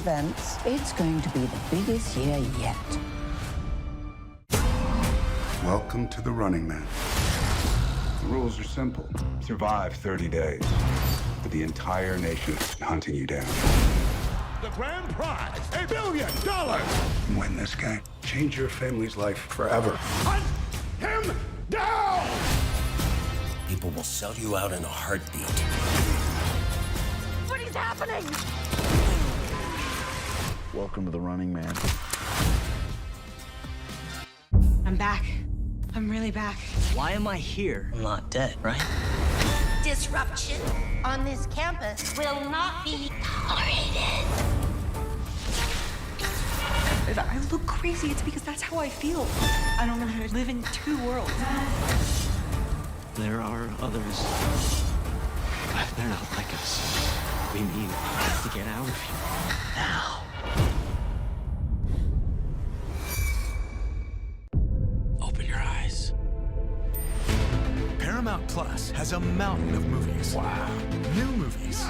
events, it's going to be the biggest year yet. Welcome to the Running Man. The rules are simple. Survive 30 days, but the entire nation is hunting you down. The grand prize, $1 billion! Win this game. Change your family's life forever. Hunt him down! People will sell you out in a heartbeat. What is happening? Welcome to the Running Man. I'm back. I'm really back. Why am I here? I'm not dead, right? Disruption on this campus will not be tolerated. If I look crazy, it's because that's how I feel. I don't know how to live in two worlds. There are others. But they're not like us. We need to get out of here now. Open your eyes. Paramount Plus has a mountain of movies. Wow. New movies.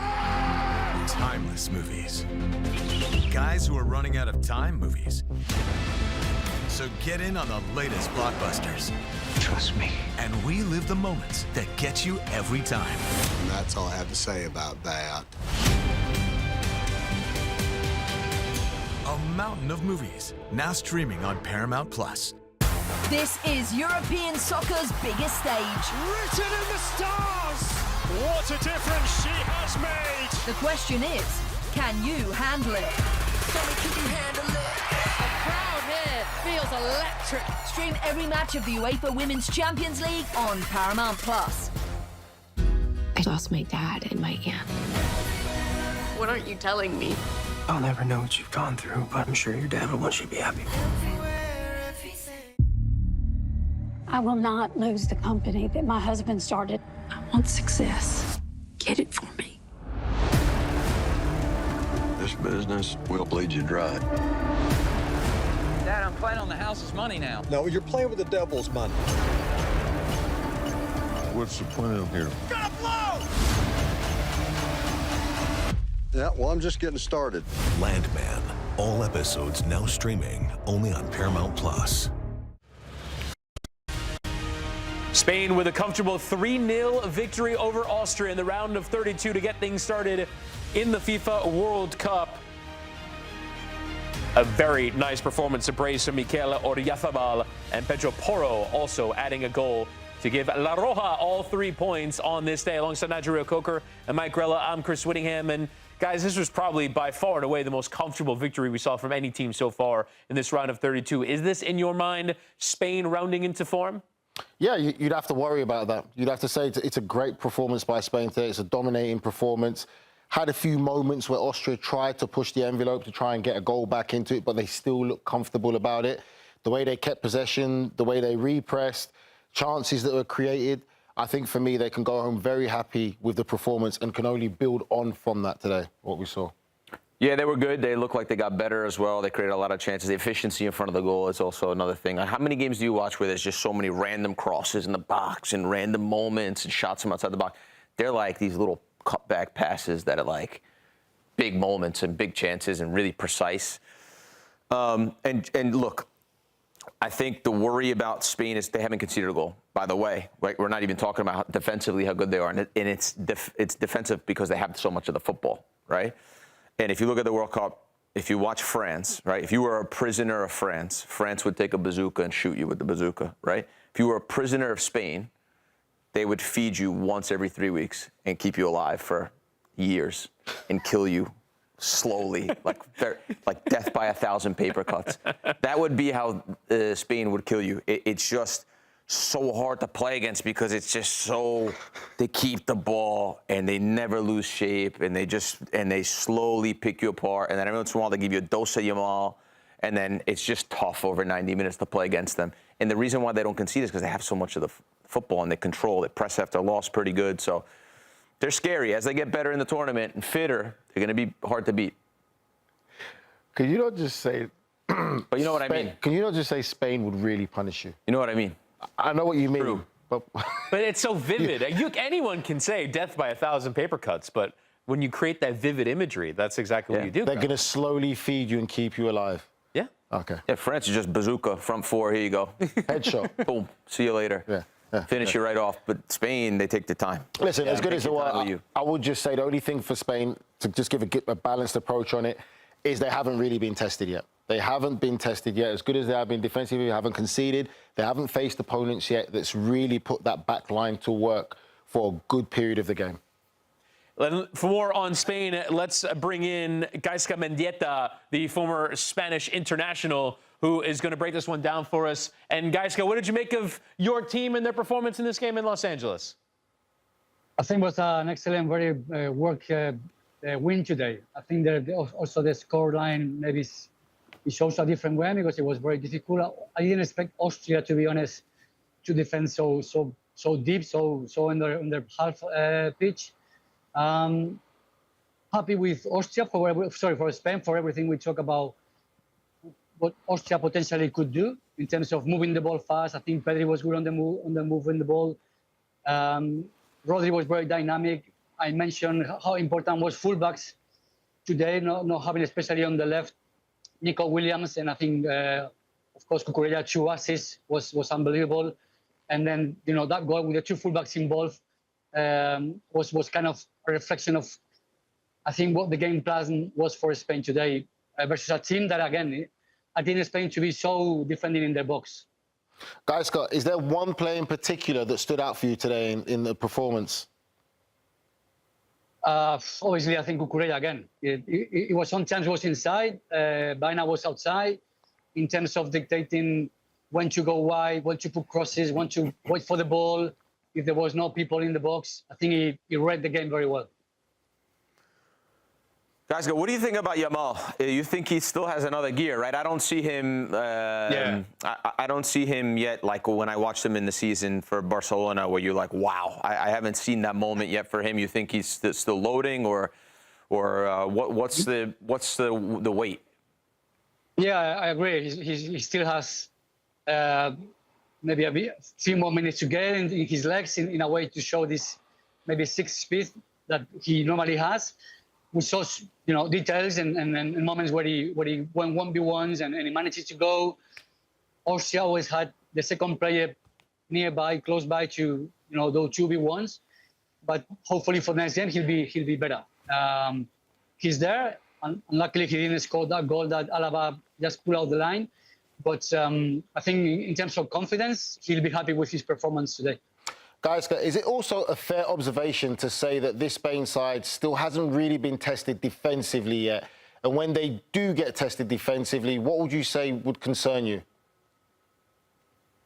Timeless movies. Guys who are running out of time movies. So get in on the latest blockbusters. Trust me. And we live the moments that get you every time. And that's all I have to say about that. A mountain of movies, now streaming on Paramount Plus. This is European soccer's biggest stage. Written in the stars! What a difference she has made! The question is, can you handle it? Can you handle it? The crowd here feels electric. Stream every match of the UEFA Women's Champions League on Paramount Plus. I lost my dad and my aunt. What aren't you telling me? I'll never know what you've gone through, but I'm sure your dad will want you to be happy. I will not lose the company that my husband started. I want success. Get it for me. This business will bleed you dry. Dad, I'm playing on the house's money now. No, you're playing with the devil's money. What's the plan here? Gotta blow! Yeah, well, I'm just getting started. Landman. All episodes now streaming only on Paramount Plus. Spain with a comfortable 3-0 victory over Austria in the round of 32 to get things started in the FIFA World Cup. A very nice performance to praise from Mikel Oyarzabal and Pedro Porro also adding a goal to give La Roja all 3 points on this day. Alongside Nigel Reo-Coker and Mike Grella, I'm Chris Wittyngham. And guys, this was probably by far and away the most comfortable victory we saw from any team so far in this round of 32. Is this, in your mind, Spain rounding into form? Yeah, you'd have to worry about that. You'd have to say it's a great performance by Spain today. It's a dominating performance. Had a few moments where Austria tried to push the envelope to try and get a goal back into it, but they still look comfortable about it. The way they kept possession, the way they repressed, chances that were created, I think for me, they can go home very happy with the performance and can only build on from that today, what we saw. Yeah, they were good. They looked like they got better as well. They created a lot of chances. The efficiency in front of the goal is also another thing. How many games do you watch where there's just so many random crosses in the box and random moments and shots from outside the box? They're like these little cutback passes that are like big moments and big chances and really precise. And look, I think the worry about Spain is they haven't conceded a goal, by the way. Right? We're not even talking about defensively how good they are. And it's defensive because they have so much of the football, right? And if you look at the World Cup, if you watch France, right? If you were a prisoner of France, France would take a bazooka and shoot you with the bazooka, right? If you were a prisoner of Spain, they would feed you once every 3 weeks and keep you alive for years and kill you slowly, like death by 1,000 paper cuts. That would be how Spain would kill you. It's just so hard to play against because it's just so, they keep the ball and they never lose shape and they slowly pick you apart. And then every once in a while they give you a dose of Yamal and then it's just tough over 90 minutes to play against them. And the reason why they don't concede is because they have so much of the football and they control it. Press after loss pretty good. So they're scary. As they get better in the tournament and fitter, they're going to be hard to beat. Could you not just say... but you know what I mean. Can you not just say Spain would really punish you? You know what I mean. I know what you mean. But it's so vivid. Anyone can say death by 1,000 paper cuts, but when you create that vivid imagery, that's exactly what you do. They're going to slowly feed you and keep you alive. Yeah. Okay. Yeah, France is just bazooka, front four, here you go. Headshot. Boom, see you later. Finish you right off. But Spain, they take the time. Listen, as good as it was, I would just say the only thing for Spain, to just give a balanced approach on it, is they haven't really been tested yet. They haven't been tested yet. As good as they have been defensively, they haven't conceded. They haven't faced opponents yet that's really put that back line to work for a good period of the game. For more on Spain, let's bring in Gaizka Mendieta, the former Spanish international, who is going to break this one down for us. And Gaizka, what did you make of your team and their performance in this game in Los Angeles? I think it was an excellent, very win today. I think also the score line maybe it shows a different way because it was very difficult. I didn't expect Austria, to be honest, to defend so deep, so on their half pitch. Happy with Austria for Spain for everything we talk about what Austria potentially could do in terms of moving the ball fast. I think Pedri was good on the move in the ball. Rodri was very dynamic. I mentioned how important was fullbacks today, not having especially on the left Nico Williams, and I think of course Cucurella 2 assists was unbelievable. And then that goal with the 2 fullbacks involved was kind of a reflection of, I think, what the game plan was for Spain today versus a team that, again, I didn't expect to be so defending in their box. Guys, Scott, is there one player in particular that stood out for you today in the performance? Obviously, I think Cucurella again. It was sometimes was inside, Baena was outside, in terms of dictating when to go wide, when to put crosses, when to wait for the ball. If there was no people in the box, I think he read the game very well. Guys, what do you think about Yamal? You think he still has another gear, right? I don't see him. I don't see him yet. Like when I watched him in the season for Barcelona, where you're like, wow, I haven't seen that moment yet for him. You think he's still loading, or what's the weight? Yeah, I agree. He still has maybe a few more minutes to get in his legs in a way to show this maybe 6th speed that he normally has. We saw, details and moments where he went 1v1s and he managed to go. Austria always had the second player nearby, close by to, those 2v1s. But hopefully for next game, he'll be better. He's there. Unluckily, he didn't score that goal that Alaba just pulled out the line. But I think in terms of confidence, he'll be happy with his performance today. Guys, is it also a fair observation to say that this Spain side still hasn't really been tested defensively yet? And when they do get tested defensively, what would you say would concern you?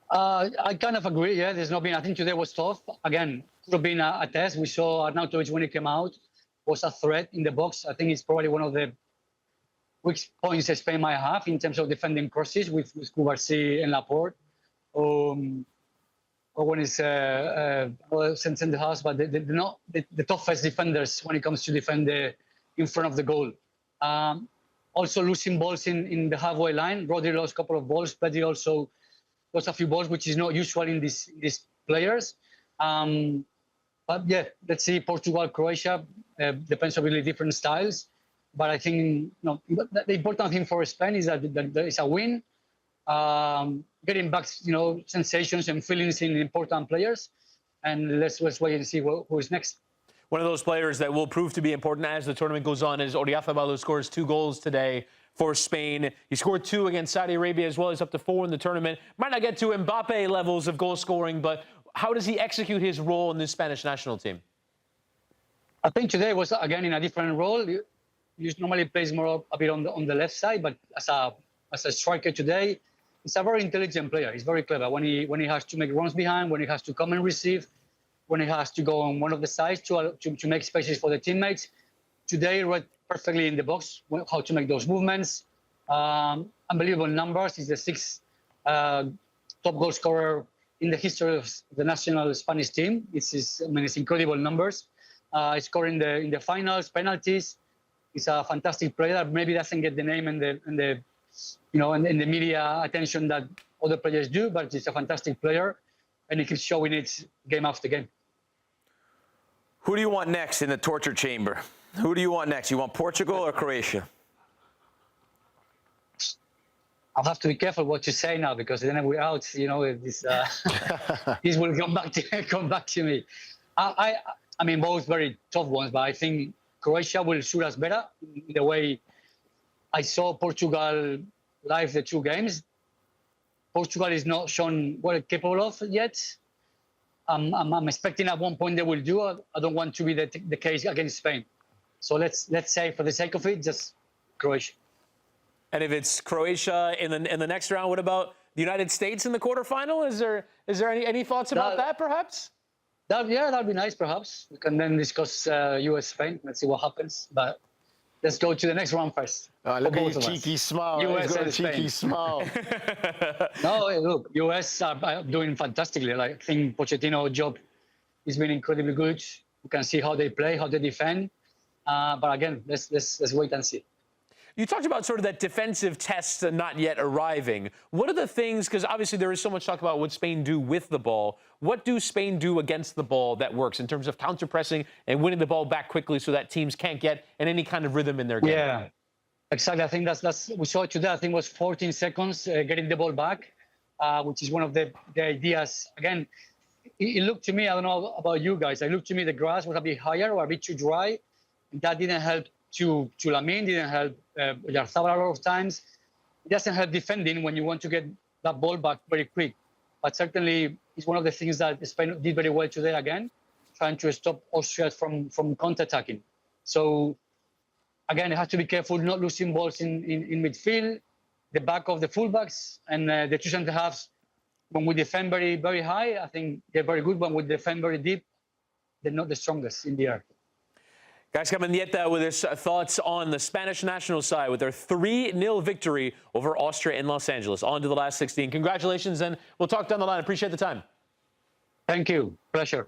I kind of agree, yeah. There's not been, I think today was tough. Again, could have been a test. We saw Arnautovic when he came out, was a threat in the box. I think it's probably one of the weak points that Spain might have in terms of defending crosses with Cubarsí and Laporte. Or when it's sense in the house, but they're not the toughest defenders when it comes to defend in front of the goal. Also losing balls in the halfway line. Rodri lost a couple of balls. Pedri also lost a few balls, which is not usual in these players. But yeah, let's see Portugal, Croatia. Depends on really different styles. But I think the important thing for Spain is that there is a win. Getting back, sensations and feelings in important players, and let's wait and see who is next. One of those players that will prove to be important as the tournament goes on is Oyarzabal, who scores 2 goals today for Spain. He scored 2 against Saudi Arabia as well. He's up to 4 in the tournament. Might not get to Mbappe levels of goal scoring, but how does he execute his role in this Spanish national team? I think today was again in a different role. He normally plays more a bit on the left side, but as a striker today. He's a very intelligent player. He's very clever when he has to make runs behind, when he has to come and receive, when he has to go on one of the sides to make spaces for the teammates. Today, read perfectly in the box how to make those movements. Unbelievable numbers. He's the 6th top goal scorer in the history of the national Spanish team. It's incredible numbers. He's scoring in the finals, penalties. He's a fantastic player. Maybe doesn't get the name and the the media attention that other players do, but he's a fantastic player, and he keeps showing it game after game. Who do you want next in the torture chamber? Who do you want next? You want Portugal or Croatia? I'll have to be careful what you say now because then we're out. You know, this this will come back to me. I mean, both very tough ones, but I think Croatia will suit us better. The way I saw Portugal live the 2 games, Portugal is not shown what it's capable of yet. I'm expecting at one point they will do. I don't want to be the case against Spain. So let's say, for the sake of it, just Croatia. And if it's Croatia in the next round, what about the United States in the quarterfinal? Is there any thoughts about that, perhaps? That'd be nice, perhaps. We can then discuss US Spain. Let's see what happens. But let's go to the next round first. Look at his cheeky smile. US He's got a and cheeky Spain. smile. No, look, US are doing fantastically. Like, I think Pochetino's job has been incredibly good. You can see how they play, how they defend. But again, let's wait and see. You talked about sort of that defensive test not yet arriving. What are the things, because obviously there is so much talk about what Spain do with the ball. What do Spain do against the ball that works in terms of counter-pressing and winning the ball back quickly so that teams can't get in any kind of rhythm in their game? Yeah, exactly. I think that's we saw it today. I think it was 14 seconds getting the ball back, which is one of the ideas. Again, it looked to me, I don't know about you guys, it looked to me the grass was a bit higher or a bit too dry. That didn't help to Lamine, didn't help Oyarzabal a lot of times. It doesn't help defending when you want to get that ball back very quick. But certainly, it's one of the things that Spain did very well today again, trying to stop Austria from counter-attacking. So, again, you have to be careful not losing balls in midfield, the back of the fullbacks, and the 2 centre-halves. When we defend very, very high, I think they're very good. When we defend very deep, they're not the strongest in the air. Guys, Camindieta with his thoughts on the Spanish national side with their 3-0 victory over Austria in Los Angeles. On to the last 16. Congratulations, and we'll talk down the line. Appreciate the time. Thank you. Pleasure.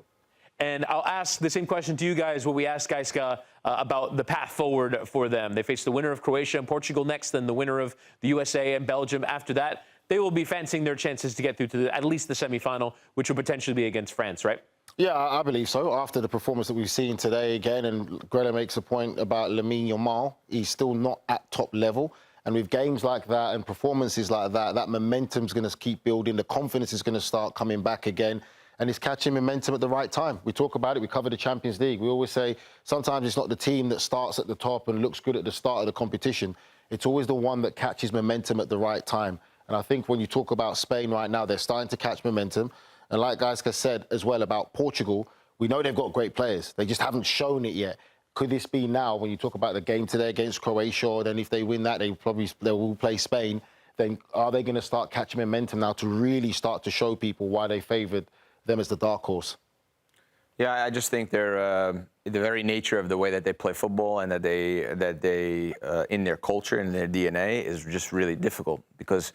And I'll ask the same question to you guys, what we asked Gaiska about the path forward for them. They face the winner of Croatia and Portugal next, then the winner of the USA and Belgium after that. They will be fancying their chances to get through to at least the semifinal, which will potentially be against France, right? Yeah, I believe so. After the performance that we've seen today again, and Grella makes a point about Lamine Yamal, he's still not at top level. And with games like that and performances like that, that momentum's going to keep building. The confidence is going to start coming back again. And it's catching momentum at the right time. We talk about it. We cover the Champions League. We always say sometimes it's not the team that starts at the top and looks good at the start of the competition. It's always the one that catches momentum at the right time. And I think when you talk about Spain right now, they're starting to catch momentum. And like Gaiska said as well about Portugal, we know they've got great players. They just haven't shown it yet. Could this be now, when you talk about the game today against Croatia, or then if they win that, they will play Spain, then are they going to start catching momentum now to really start to show people why they favoured them as the dark horse? Yeah, I just think they're the very nature of the way that they play football and that they in their culture and their DNA is just really difficult because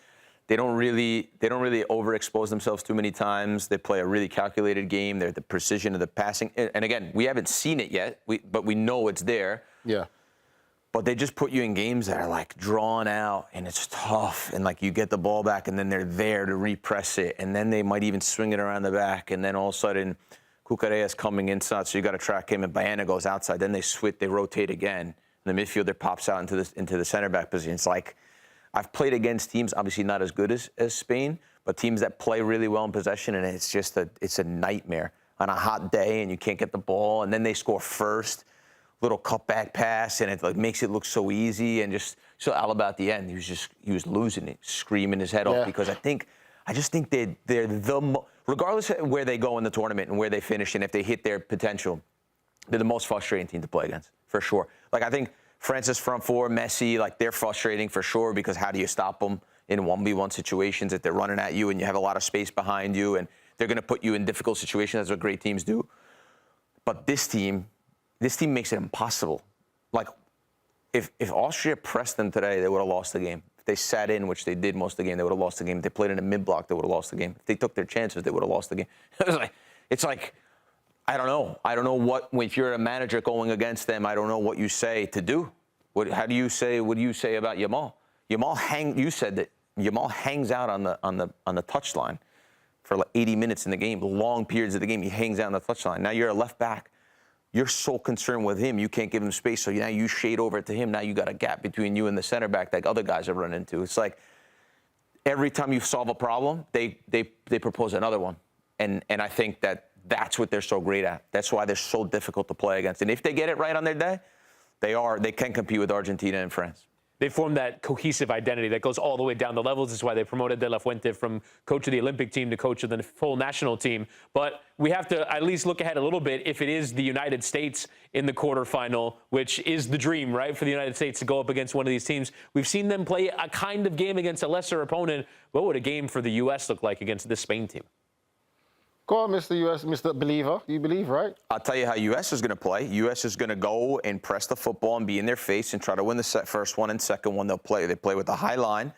they don't really overexpose themselves too many times. They play a really calculated game. They're the precision of the passing. And again, we haven't seen it yet, but we know it's there. Yeah. But they just put you in games that are like drawn out and it's tough. And like you get the ball back and then they're there to repress it. And then they might even swing it around the back. And then all of a sudden, Cucarella's coming inside, so you got to track him. And Baena goes outside. Then they switch, they rotate again. And the midfielder pops out into the center back position. It's like, I've played against teams, obviously not as good as Spain, but teams that play really well in possession, and it's just it's a nightmare on a hot day, and you can't get the ball, and then they score first, little cutback pass, and it like makes it look so easy, and just so Alaba at the end, he was losing it, screaming his head off because I just think they're regardless of where they go in the tournament and where they finish, and if they hit their potential, they're the most frustrating team to play against for sure. Like I think France's front four, Messi, like they're frustrating for sure because how do you stop them in 1v1 situations if they're running at you and you have a lot of space behind you and they're going to put you in difficult situations. That's what great teams do. But this team makes it impossible. Like if Austria pressed them today, they would have lost the game. If they sat in, which they did most of the game, they would have lost the game. If they played in a mid-block, they would have lost the game. If they took their chances, they would have lost the game. It's like I don't know. I don't know what, if you're a manager going against them, I don't know what you say to do. What do you say about Yamal? You said that Yamal hangs out on the touchline for like 80 minutes in the game, long periods of the game. He hangs out on the touchline. Now you're a left back you're so concerned with him, you can't give him space. So now you shade over to him. Now you got a gap between you and the center back that other guys have run into. It's like every time you solve a problem, they propose another one. And I think that's what they're so great at. That's why they're so difficult to play against. And if they get it right on their day, they can compete with Argentina and France. They form that cohesive identity that goes all the way down the levels. That's why they promoted De La Fuente from coach of the Olympic team to coach of the full national team. But we have to at least look ahead a little bit. If it is the United States in the quarterfinal, which is the dream, right, for the United States to go up against one of these teams. We've seen them play a kind of game against a lesser opponent. What would a game for the U.S. look like against this Spain team? Go on, Mr. U.S., Mr. Believer. You believe, right? I'll tell you how U.S. is going to play. U.S. is going to go and press the football and be in their face and try to win the first one and second one. They play with a high line.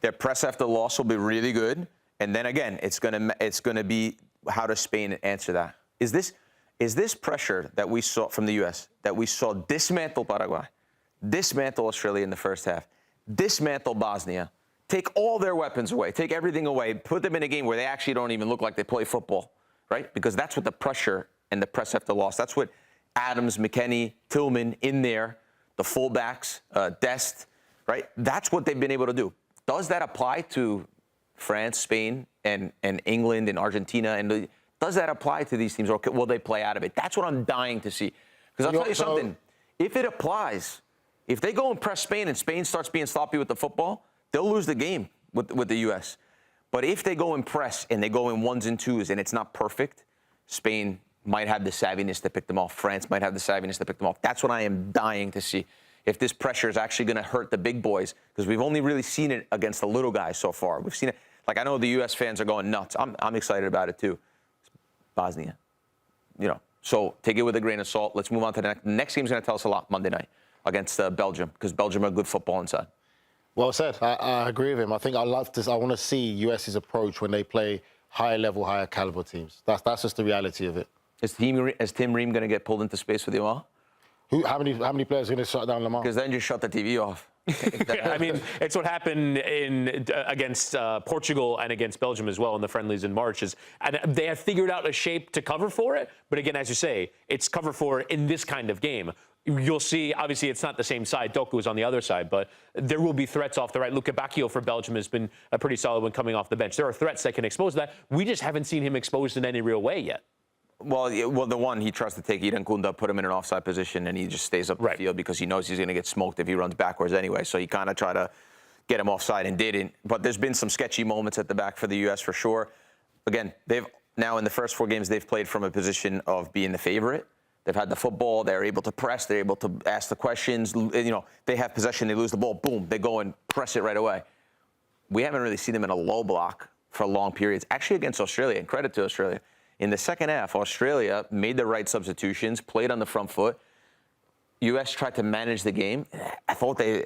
Their press after the loss will be really good. And then again, it's going to be how does Spain answer that? Is this pressure that we saw from the U.S., that we saw dismantle Paraguay, dismantle Australia in the first half, dismantle Bosnia, take all their weapons away, take everything away, put them in a game where they actually don't even look like they play football, right? Because that's what the pressure and the press after loss, that's what Adams, McKennie, Tillman in there, the fullbacks, Dest, right? That's what they've been able to do. Does that apply to France, Spain, and England and Argentina? And does that apply to these teams, or will they play out of it? That's what I'm dying to see. Because I'll tell you something, if it applies, if they go and press Spain and Spain starts being sloppy with the football, they'll lose the game with the U.S. But if they go and press and they go in ones and twos and it's not perfect, Spain might have the savviness to pick them off. France might have the savviness to pick them off. That's what I am dying to see. If this pressure is actually going to hurt the big boys, because we've only really seen it against the little guys so far. We've seen it. Like, I know the U.S. fans are going nuts. I'm excited about it, too. Bosnia. So take it with a grain of salt. Let's move on to the next. The next game is going to tell us a lot Monday night against Belgium, because Belgium are good football inside. Well said. I agree with him. I think I want to see US's approach when they play higher level, higher caliber teams. That's just the reality of it. Is Tim Ream going to get pulled into space with Lamar? How many players are going to shut down Lamar? Because then you shut the TV off. I mean, it's what happened against Portugal and against Belgium as well in the friendlies in March. And they have figured out a shape to cover for it. But again, as you say, it's cover for in this kind of game. You'll see, obviously, it's not the same side. Doku is on the other side, but there will be threats off the right. Luka Bacchio for Belgium has been a pretty solid one coming off the bench. There are threats that can expose that. We just haven't seen him exposed in any real way yet. Well, the one he tries to take Eden Kunda, put him in an offside position, and he just stays up the field because he knows he's going to get smoked if he runs backwards anyway. So he kind of tried to get him offside and didn't. But there's been some sketchy moments at the back for the U.S. for sure. Again, they've now in the first 4 games, they've played from a position of being the favorite. They've had the football. They're able to press. They're able to ask the questions. They have possession. They lose the ball. Boom. They go and press it right away. We haven't really seen them in a low block for long periods. Actually, against Australia, and credit to Australia. In the second half, Australia made the right substitutions, played on the front foot. U.S. tried to manage the game. I thought they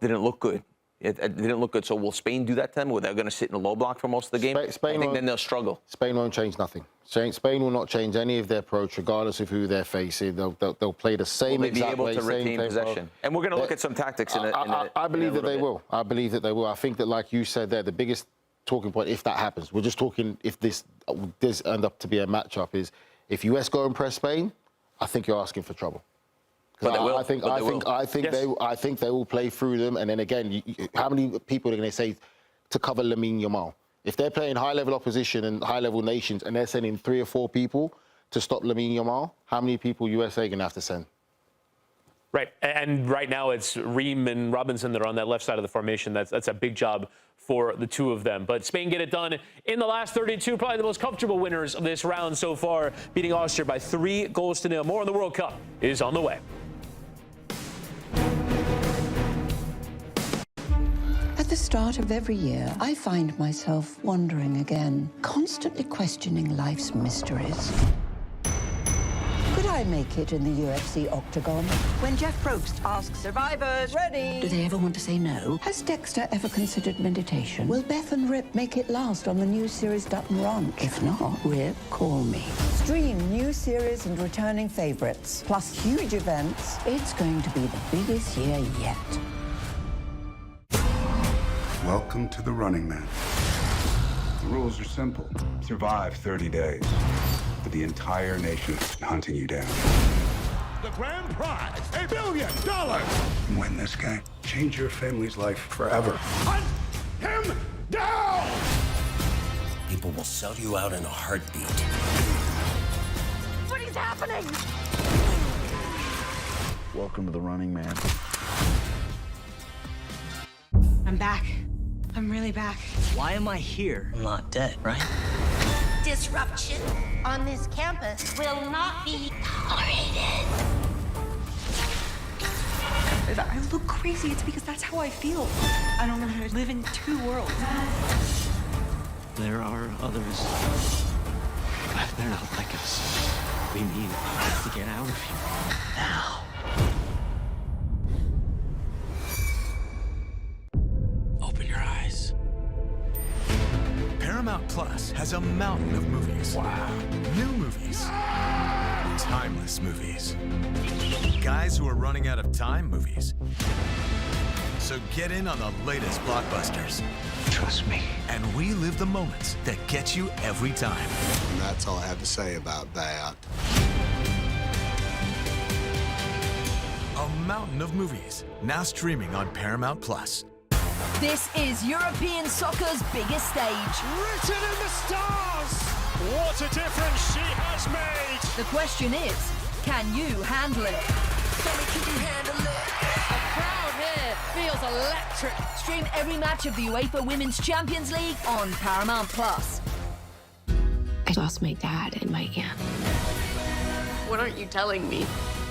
didn't look good. It didn't look good. So will Spain do that to them? Where they're going to sit in a low block for most of the game? I think then they'll struggle. Spain won't change nothing. Spain will not change any of their approach, regardless of who they're facing. They'll play the same exact way. Will they be able to retain possession? And we're going to look at some tactics in I believe that they will. I believe that they will. I think that, like you said there, the biggest talking point, if that happens, we're just talking if this end up to be a matchup, is if US go and press Spain, I think you're asking for trouble. I think they will play through them. And then again, how many people are going to say to cover Lamine Yamal? If they're playing high-level opposition and high-level nations and they're sending 3 or 4 people to stop Lamine Yamal, how many people USA going to have to send? Right. And right now it's Ream and Robinson that are on that left side of the formation. That's a big job for the two of them. But Spain get it done in the last 32. Probably the most comfortable winners of this round so far, beating Austria by 3-0. More on the World Cup is on the way. At the start of every year, I find myself wondering again, constantly questioning life's mysteries. Could I make it in the UFC octagon? When Jeff Probst asks survivors, ready? Do they ever want to say no? Has Dexter ever considered meditation? Will Beth and Rip make it last on the new series Dutton Ranch? If not, Rip, call me. Stream new series and returning favorites, plus huge events. It's going to be the biggest year yet. Welcome to the Running Man. The rules are simple. Survive 30 days. with the entire nation hunting you down. The grand prize, $1 billion. Win this game, change your family's life forever. Hunt him down! People will sell you out in a heartbeat. What is happening? Welcome to the Running Man. I'm back. I'm really back. Why am I here? I'm not dead, right? Disruption on this campus will not be tolerated. If I look crazy, it's because that's how I feel. I don't know how to live in two worlds. There are others. But they're not like us. We need to get out of here now. Open your eyes. Paramount Plus has a mountain of movies. Wow. New movies. Timeless movies. Guys who are running out of time movies. So get in on the latest blockbusters. Trust me. And relive the moments that get you every time. And that's all I have to say about that. A mountain of movies, now streaming on Paramount Plus. This is European soccer's biggest stage. Written in the stars! What a difference she has made! The question is, can you handle it? Tell me, can you handle it? The crowd here feels electric. Stream every match of the UEFA Women's Champions League on Paramount Plus. I lost my dad in my camp. What aren't you telling me?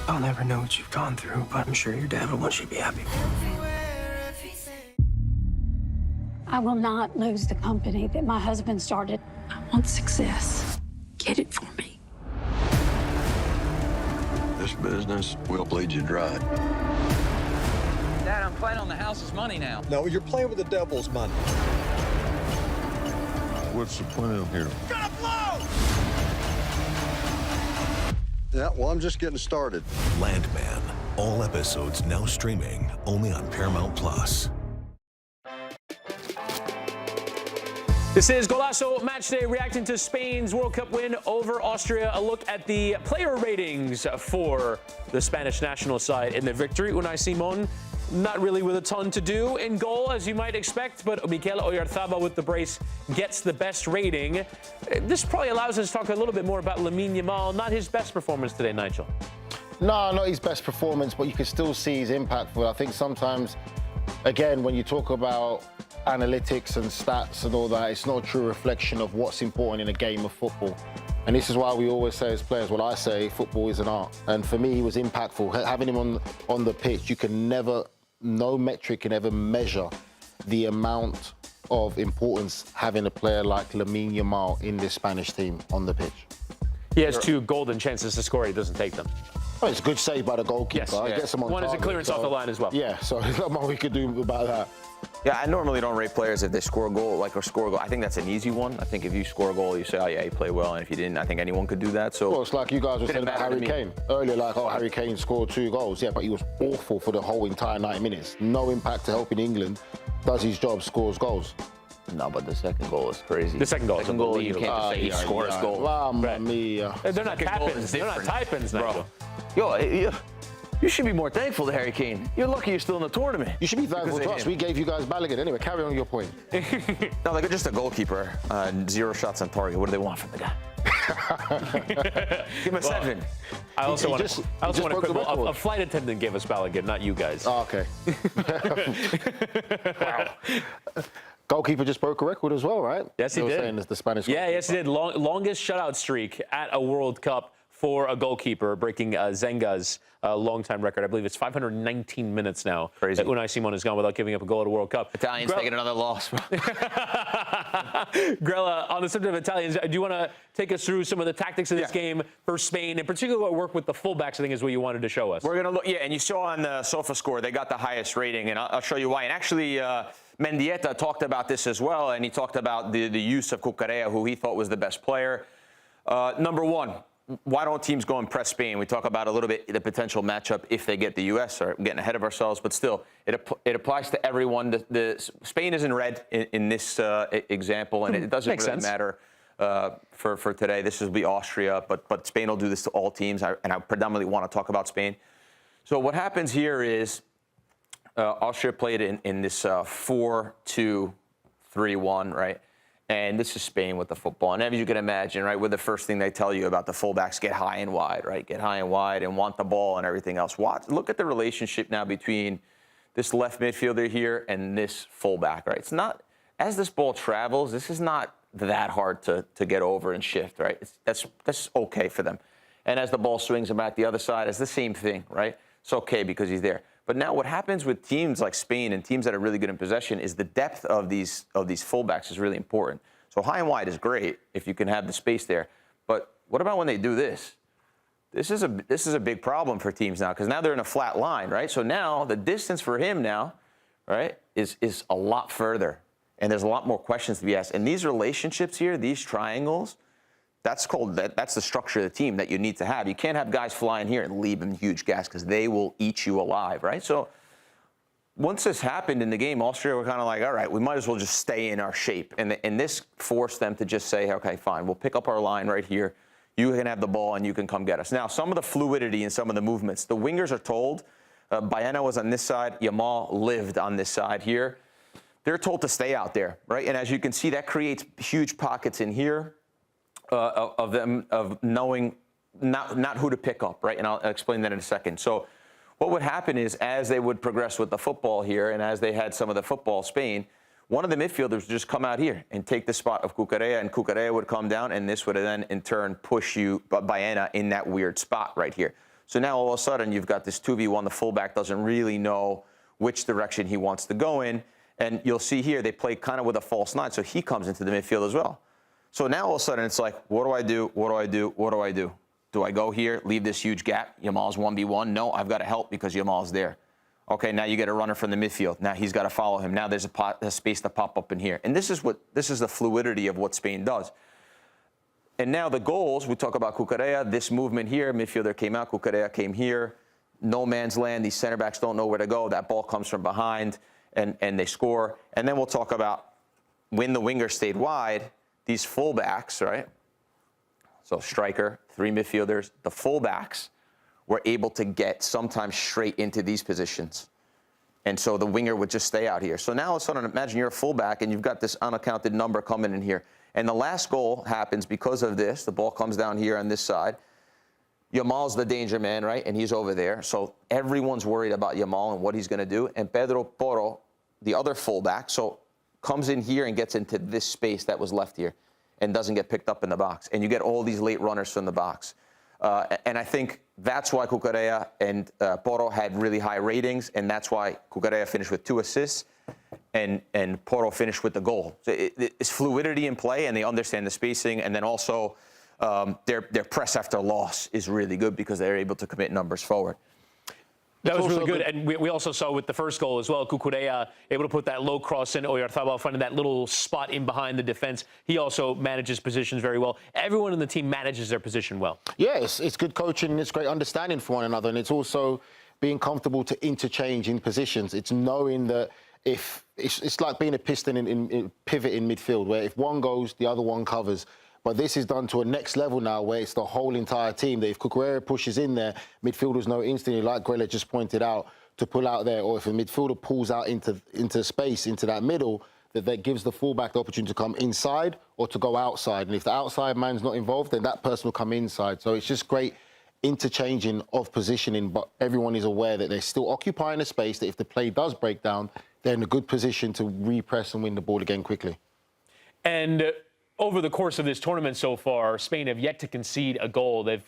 I'll never know what you've gone through, but I'm sure your dad will want you to be happy. I will not lose the company that my husband started. I want success. Get it for me. This business will bleed you dry. Dad, I'm playing on the house's money now. No, you're playing with the devil's money. What's the plan here? Gonna blow! Yeah, well, I'm just getting started. Landman. All episodes now streaming only on Paramount Plus. This is Golazo Matchday, reacting to Spain's World Cup win over Austria. A look at the player ratings for the Spanish national side in the victory. Unai Simon, not really with a ton to do in goal, as you might expect, but Mikel Oyarzabal with the brace gets the best rating. This probably allows us to talk a little bit more about Lamine Yamal. Not his best performance today, Nigel. No, not his best performance, but you can still see his impact. But I think sometimes, again, when you talk about analytics and stats and all that, it's not a true reflection of what's important in a game of football. And this is why we always say as players, well, I say football is an art. And for me, he was impactful. Having him on the pitch, you can never, no metric can ever measure the amount of importance having a player like Lamine Yamal in this Spanish team on the pitch. He has 2 golden chances to score. He doesn't take them. Oh, it's a good save by the goalkeeper. Yes. Gets him on One is a target, clearance off the line as well. Yeah, so there's not much we could do about that. Yeah, I normally don't rate players if they score a goal, or score a goal. I think that's an easy one. I think if you score a goal, you say, oh, yeah, he played well. And if you didn't, I think anyone could do that. So well, it's like you guys were saying about Harry Kane earlier, like, oh, Harry Kane scored 2 goals. Yeah, but he was awful for the whole entire 90 minutes. No impact to helping England. Does his job, scores goals. No, but the second goal is crazy. The second goal is unbelievable. You can't just say he scores goals. Mamma mia. They're not tap-ins. They're not type-ins, Nigel. Yo, you should be more thankful to Harry Kane. You're lucky you're still in the tournament. You should be thankful to us. We gave you guys Balogun. Anyway, carry on your point. No, like just a goalkeeper. 0 shots on target. What do they want from the guy? Give him a 7. I also want to quibble. A flight attendant gave us Balogun, not you guys. Oh, okay. Wow. Goalkeeper just broke a record as well, right? Yes, he did. Saying it's the Spanish yeah, yes, he did. Longest shutout streak at a World Cup for a goalkeeper, breaking Zenga's long-time record. I believe it's 519 minutes now. Crazy. That Unai Simon has gone without giving up a goal at a World Cup. Italians taking another loss. Grella, on the subject of Italians, do you want to take us through some of the tactics of this game for Spain, and particularly what work with the fullbacks, I think, is what you wanted to show us. We're going to look, and you saw on the SofaScore, they got the highest rating, and I'll show you why. And actually, Mendieta talked about this as well, and he talked about the use of Cucurella, who he thought was the best player. Number 1. Why don't teams go and press Spain? We talk about a little bit the potential matchup if they get the U.S. Or getting ahead of ourselves, but still, it applies to everyone. Spain is in red in this example, and it doesn't really matter for today. This will be Austria, but Spain will do this to all teams, and I predominantly want to talk about Spain. So what happens here is Austria played in this 4-2-3-1, right? And this is Spain with the football. And as you can imagine, right, with the first thing they tell you about the fullbacks, get high and wide, right? Get high and wide and want the ball and everything else. Look at the relationship now between this left midfielder here and this fullback, right? It's not, as this ball travels, this is not that hard to get over and shift, right? That's okay for them. And as the ball swings him back the other side, it's the same thing, right? It's okay because he's there. But now what happens with teams like Spain and teams that are really good in possession is the depth of these fullbacks is really important. So high and wide is great if you can have the space there. But what about when they do this? This is a big problem for teams now because now they're in a flat line, right? So now the distance for him now, right, is a lot further. And there's a lot more questions to be asked. And these relationships here, these triangles, that's the structure of the team that you need to have. You can't have guys flying here and leave them huge gas because they will eat you alive, right? So once this happened in the game, Austria were kind of like, all right, we might as well just stay in our shape. And this forced them to just say, okay, fine, we'll pick up our line right here. You can have the ball and you can come get us. Now, some of the fluidity and some of the movements, the wingers are told, Baena was on this side, Yamal lived on this side here. They're told to stay out there, right? And as you can see, that creates huge pockets in here. Of them knowing not who to pick up, right? And I'll explain that in a second. So what would happen is as they would progress with the football here and as they had some of the football, Spain, one of the midfielders would just come out here and take the spot of Cucurella, and Cucurella would come down, and this would then in turn push you, Baena, in that weird spot right here. So now all of a sudden you've got this 2v1. The fullback doesn't really know which direction he wants to go in. And you'll see here they play kind of with a false 9, so he comes into the midfield as well. So now all of a sudden it's like, what do I do? What do I do? What do I do? Do I go here, leave this huge gap? Yamal's 1v1. No, I've got to help because Yamal's there. Okay, now you get a runner from the midfield. Now he's got to follow him. Now there's a space to pop up in here. And this is the fluidity of what Spain does. And now the goals, we talk about Cucurella, this movement here, midfielder came out, Cucurella came here. No man's land. These center backs don't know where to go. That ball comes from behind and they score. And then we'll talk about when the winger stayed wide, these fullbacks, right? So striker, 3 midfielders, the fullbacks were able to get sometimes straight into these positions. And so the winger would just stay out here. So now all of a sudden, imagine you're a fullback and you've got this unaccounted number coming in here. And the last goal happens because of this. The ball comes down here on this side. Yamal's the danger man, right? And he's over there. So everyone's worried about Yamal and what he's going to do. And Pedro Porro, the other fullback, so comes in here and gets into this space that was left here and doesn't get picked up in the box. And you get all these late runners from the box. And I think that's why Cucurella and Porro had really high ratings, and that's why Cucurella finished with 2 assists and Porro finished with the goal. So it's fluidity in play, and they understand the spacing, and then also their press after loss is really good because they're able to commit numbers forward. That was really good. And we also saw with the first goal as well, Cucurella able to put that low cross in, Oyarzabal finding that little spot in behind the defense. He also manages positions very well. Everyone in the team manages their position well. Yeah, it's good coaching and it's great understanding for one another. And it's also being comfortable to interchange in positions. It's knowing that if it's like being a piston in pivot in midfield, where if one goes, the other one covers. But this is done to a next level now where it's the whole entire team. That if Cucurella pushes in there, midfielders know instantly, like Grella just pointed out, to pull out there. Or if a midfielder pulls out into space, into that middle, that gives the fullback the opportunity to come inside or to go outside. And if the outside man's not involved, then that person will come inside. So it's just great interchanging of positioning, but everyone is aware that they're still occupying a space, that if the play does break down, they're in a good position to repress and win the ball again quickly. And over the course of this tournament so far, Spain have yet to concede a goal. They've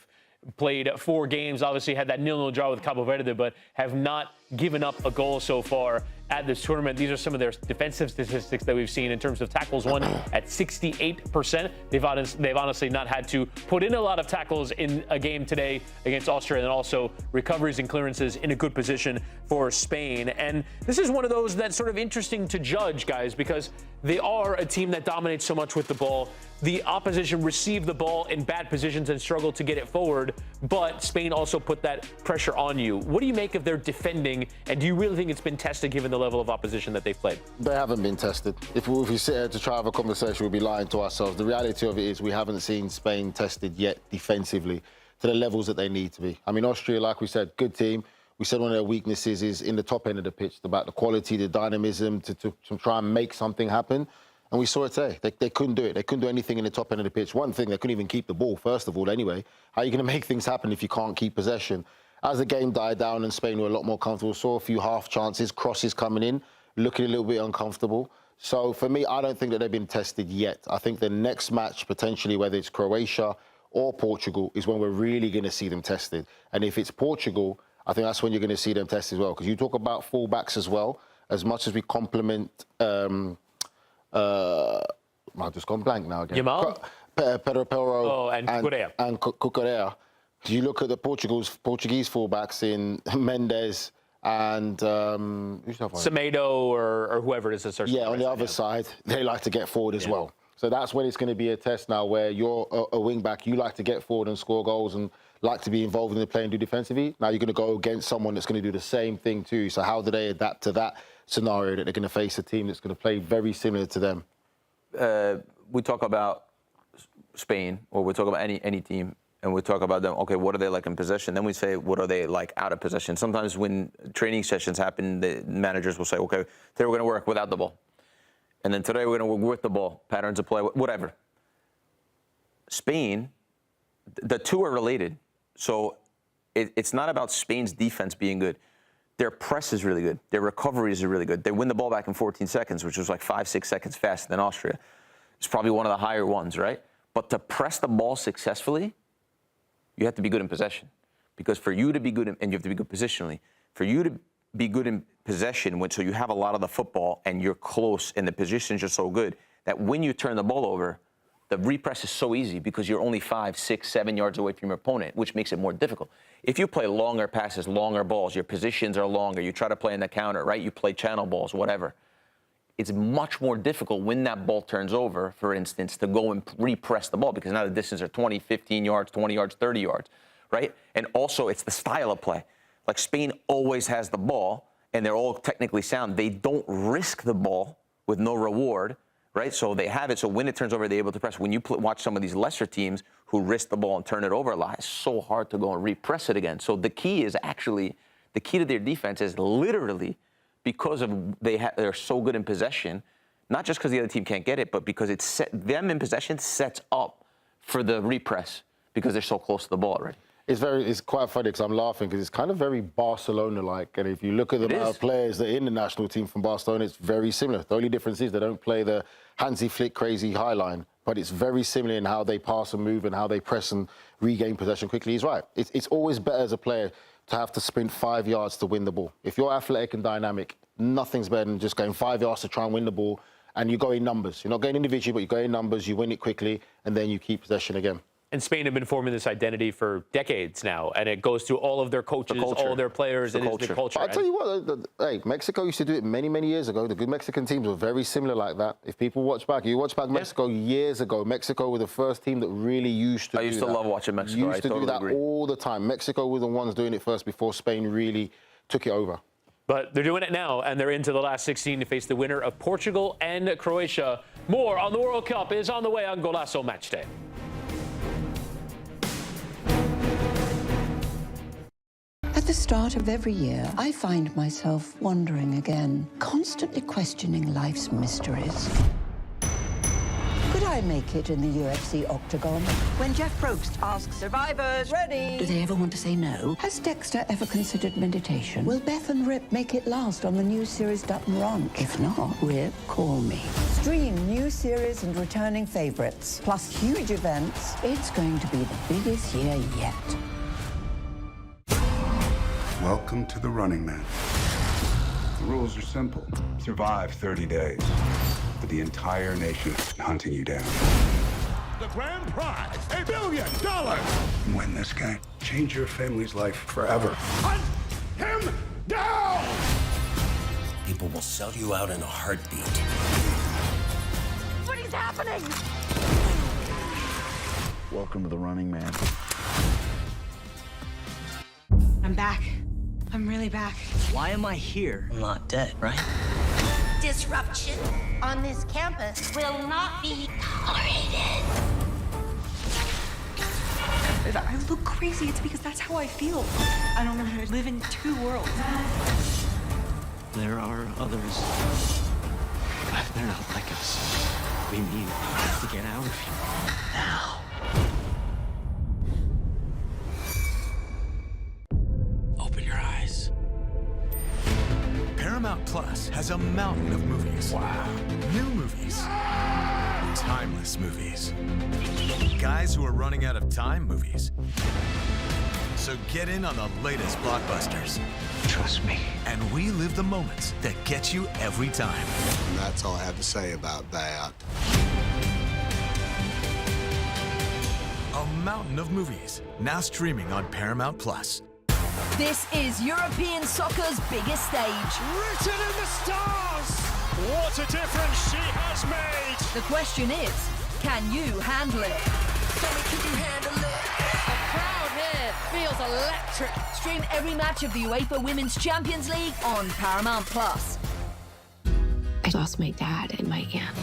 played 4 games, obviously had that 0-0 draw with Cabo Verde, but have not given up a goal so far at this tournament. These are some of their defensive statistics that we've seen in terms of tackles won at 68%. They've honestly not had to put in a lot of tackles in a game today against Austria, and also recoveries and clearances in a good position for Spain. And this is one of those that's sort of interesting to judge, guys, because they are a team that dominates so much with the ball. The opposition received the ball in bad positions and struggled to get it forward, but Spain also put that pressure on you. What do you make of their defending doing? And do you really think it's been tested given the level of opposition that they've played? They haven't been tested. If we sit here to try to have a conversation, we'll be lying to ourselves. The reality of it is we haven't seen Spain tested yet defensively to the levels that they need to be. I mean, Austria, like we said, good team. We said one of their weaknesses is in the top end of the pitch, about the quality, the dynamism to try and make something happen. And we saw it today. They couldn't do it. They couldn't do anything in the top end of the pitch. One thing, they couldn't even keep the ball, first of all, anyway. How are you going to make things happen if you can't keep possession? As the game died down and Spain were a lot more comfortable, saw a few half chances, crosses coming in, looking a little bit uncomfortable. So for me, I don't think that they've been tested yet. I think the next match, potentially, whether it's Croatia or Portugal, is when we're really going to see them tested. And if it's Portugal, I think that's when you're going to see them tested as well. Because you talk about fullbacks as well, as much as we compliment... I've just gone blank now again. Yamal? Pedro Porro and Cucurella. And Cucurella. You look at the Portuguese fullbacks in Mendes and Semedo or whoever it is. Yeah, on the other side, they like to get forward as well. So that's when it's going to be a test now where you're a wing-back, you like to get forward and score goals and like to be involved in the play and do defensively. Now you're going to go against someone that's going to do the same thing too. So how do they adapt to that scenario that they're going to face a team that's going to play very similar to them? We talk about Spain, or we talk about any team, and we talk about them, okay, what are they like in possession? Then we say, what are they like out of possession? Sometimes when training sessions happen, the managers will say, okay, today we're going to work without the ball. And then today we're going to work with the ball, patterns of play, whatever. Spain, the two are related. So it's not about Spain's defense being good. Their press is really good. Their recoveries are really good. They win the ball back in 14 seconds, which was like 5-6 seconds faster than Austria. It's probably one of the higher ones, right? But to press the ball successfully, you have to be good in possession. Because for you to be good, and you have to be good positionally, for you to be good in possession, so you have a lot of the football and you're close and the positions are so good, that when you turn the ball over, the repress is so easy because you're only 5, 6, 7 yards away from your opponent, which makes it more difficult. If you play longer passes, longer balls, your positions are longer, you try to play in the counter, right? You play channel balls, whatever. It's much more difficult when that ball turns over, for instance, to go and repress the ball because now the distance are 20, 15 yards, 20 yards, 30 yards, right? And also it's the style of play. Like Spain always has the ball and they're all technically sound. They don't risk the ball with no reward, right? So they have it. So when it turns over, they're able to press. When you watch some of these lesser teams who risk the ball and turn it over a lot, it's so hard to go and repress it again. So the key is actually, the key to their defense is literally because of they're so good in possession, not just because the other team can't get it, but because them in possession sets up for the repress because they're so close to the ball already. It's quite funny because I'm laughing because it's kind of very Barcelona-like. And if you look at the amount of players that are in the national team from Barcelona, it's very similar. The only difference is they don't play the Hansi Flick crazy high line, but it's very similar in how they pass and move and how they press and regain possession quickly. He's right. It's always better as a player to have to sprint 5 yards to win the ball. If you're athletic and dynamic, nothing's better than just going 5 yards to try and win the ball, and you go in numbers. You're not going individually, but you go in numbers, you win it quickly, and then you keep possession again. And Spain have been forming this identity for decades now, and it goes through all of their coaches, all their players, and it's the culture. I'll tell you what, hey, Mexico used to do it many, many years ago. The good Mexican teams were very similar like that. If people watch back, you watch back Mexico years ago, Mexico were the first team that really used to do that. I used to love watching Mexico. Used to do that all the time. Mexico were the ones doing it first before Spain really took it over. But they're doing it now, and they're into the last 16 to face the winner of Portugal and Croatia. More on the World Cup is on the way on Golazo Matchday. At the start of every year, I find myself wondering again, constantly questioning life's mysteries. Could I make it in the UFC octagon? When Jeff Probst asks survivors, ready? Do they ever want to say no? Has Dexter ever considered meditation? Will Beth and Rip make it last on the new series Dutton Ranch? If not, Rip, call me. Stream new series and returning favorites, plus huge events. It's going to be the biggest year yet. Welcome to the Running Man. The rules are simple. Survive 30 days. But the entire nation hunting you down. The grand prize, $1 billion. Win this game. Change your family's life forever. Hunt him down! People will sell you out in a heartbeat. What is happening? Welcome to the Running Man. I'm back. I'm really back. Why am I here? I'm not dead, right? Disruption on this campus will not be tolerated. If I look crazy, it's because that's how I feel. I don't know how to live in two worlds. There are others. But they're not like us. We need to get out of here now. Open your eyes. Paramount Plus has a mountain of movies. Wow. New movies. Timeless movies. Guys who are running out of time movies. So get in on the latest blockbusters. Trust me. And we live the moments that get you every time. And that's all I have to say about that. A mountain of movies, now streaming on Paramount Plus. This is European soccer's biggest stage. Written in the stars! What a difference she has made! The question is, can you handle it? Can you handle it? The crowd here feels electric. Stream every match of the UEFA Women's Champions League on Paramount Plus. I lost my dad and my aunt.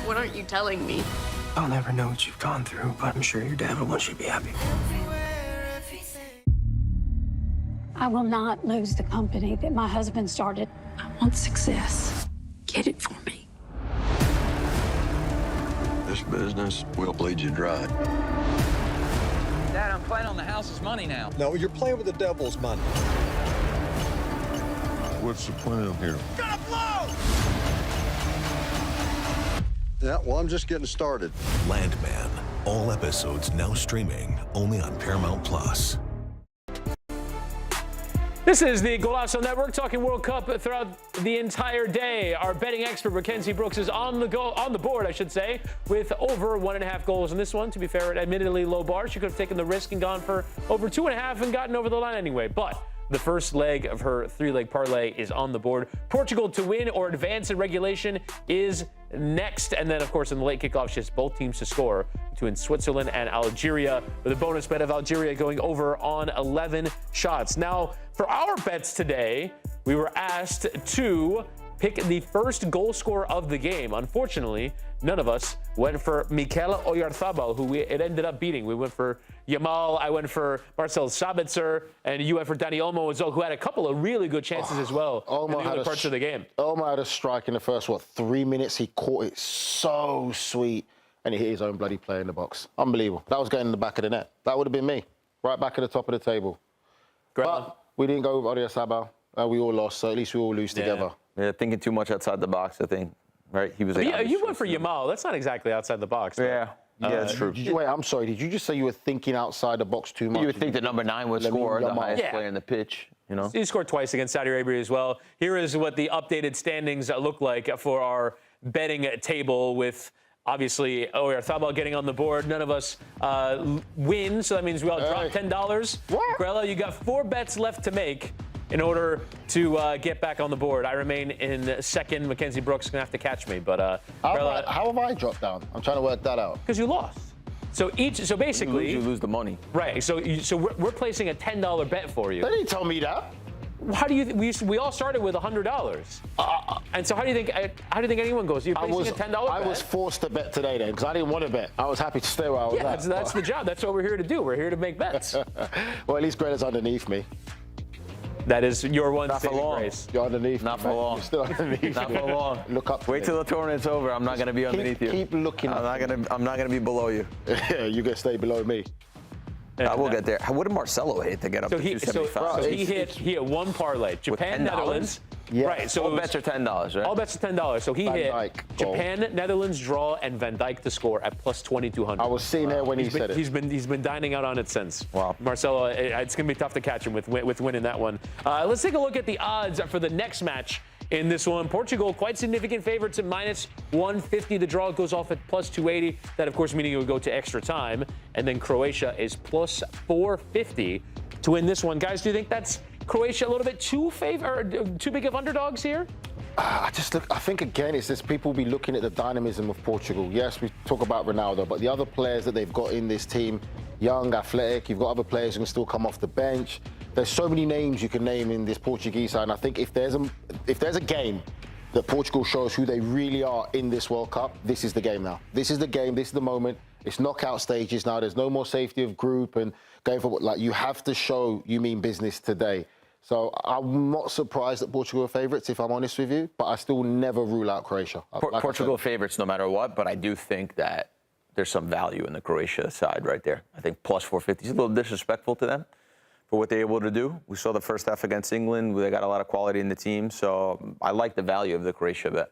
What aren't you telling me? I'll never know what you've gone through, but I'm sure your dad will want you to be happy. I will not lose the company that my husband started. I want success. Get it for me. This business will bleed you dry. Dad, I'm playing on the house's money now. No, you're playing with the devil's money. What's the plan here? Gonna blow! Yeah, well, I'm just getting started. Landman. All episodes now streaming only on Paramount Plus. This is the Golazo Network talking World Cup throughout the entire day. Our betting expert Mackenzie Brooks is on the board, I should say, with over 1.5 goals in this one. To be fair, admittedly low bar. She could have taken the risk and gone for over 2.5 and gotten over the line anyway. But the first leg of her 3-leg parlay is on the board. Portugal to win or advance in regulation is next. And then, of course, in the late kickoff, she has both teams to score between Switzerland and Algeria, with a bonus bet of Algeria going over on 11 shots. Now, for our bets today, we were asked to pick the first goal scorer of the game. Unfortunately, none of us went for Mikel Oyarzabal, who it ended up beating. We went for Yamal, I went for Marcel Sabitzer, and you went for Dani Olmo as well, who had a couple of really good chances as well in the other parts of the game. Olmo had a strike in the first, 3 minutes? He caught it so sweet, and he hit his own bloody player in the box. Unbelievable. That was going in the back of the net. That would have been me, right back at the top of the table. Grella. But we didn't go with Oyarzabal. We all lost, so at least we all lose together. Yeah, thinking too much outside the box, I think. Right? He was. You went for Yamal. That's not exactly outside the box. Though. Yeah. Yeah, that's true. Wait, I'm sorry. Did you just say you were thinking outside the box too much? You would think that number 9 would score, the highest player in the pitch. You know, he scored twice against Saudi Arabia as well. Here is what the updated standings look like for our betting table, with obviously Oyarzabal getting on the board. None of us win, so that means we all drop $10. What? Grella, you got 4 bets left to make in order to get back on the board. I remain in second. Mackenzie Brooks is going to have to catch me. But how have I dropped down? I'm trying to work that out. Because you lost. So basically, you lose the money. Right. So we're placing a $10 bet for you. They didn't tell me that. How do you? We all started with $100. And so how do you think anyone goes? You're placing a $10 bet. I was forced to bet today then, because I didn't want to bet. I was happy to stay where I was at. That's the job. That's what we're here to do. We're here to make bets. Well, at least Grella's underneath me. That is your one Not for saving long. grace. You're underneath. Not for long. You're still underneath. Not for long. Look up. Wait till the tournament's over. I'm not going to be underneath you. Keep looking. I'm not going to be below you. Yeah, you're going to stay below me. We'll get there. What did Marcelo hit to get up to 275? So he hit one parlay. Japan, Netherlands. Yes. Right. So all bets are $10, right? All bets are $10. So he Van hit Dijk, Japan, Netherlands draw, and Van Dijk to score at plus 2,200. I was sitting there when he said it. He's been dining out on it since. Wow. Marcelo, it's going to be tough to catch him with winning that one. Let's take a look at the odds for the next match in this one. Portugal, quite significant favorites at minus 150. The draw goes off at plus 280. That, of course, meaning it would go to extra time. And then Croatia is plus 450 to win this one. Guys, do you think that's Croatia a little bit too big of underdogs here? I think, again, it's just people will be looking at the dynamism of Portugal. Yes, we talk about Ronaldo, but the other players that they've got in this team, young, athletic, you've got other players who can still come off the bench. There's so many names you can name in this Portuguese side, and I think if there's a game that Portugal shows who they really are in this World Cup, this is the game now. This is the game, this is the moment. It's knockout stages now. There's no more safety of group and going for, like, you have to show you mean business today. So I'm not surprised that Portugal are favourites, if I'm honest with you, but I still never rule out Croatia. Like Portugal favourites no matter what, but I do think that there's some value in the Croatia side right there. I think plus 450 is a little disrespectful to them for what they're able to do. We saw the first half against England. They got a lot of quality in the team, so I like the value of the Croatia bet.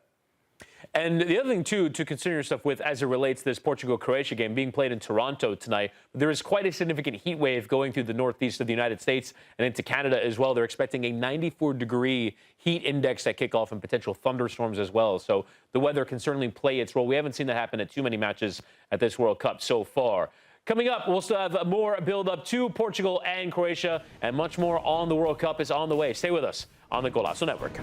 And the other thing, too, to consider yourself with as it relates to this Portugal-Croatia game being played in Toronto tonight, there is quite a significant heat wave going through the northeast of the United States and into Canada as well. They're expecting a 94-degree heat index at kickoff and potential thunderstorms as well. So the weather can certainly play its role. We haven't seen that happen at too many matches at this World Cup so far. Coming up, we'll still have more build-up to Portugal and Croatia, and much more on the World Cup is on the way. Stay with us on the Golazo Network.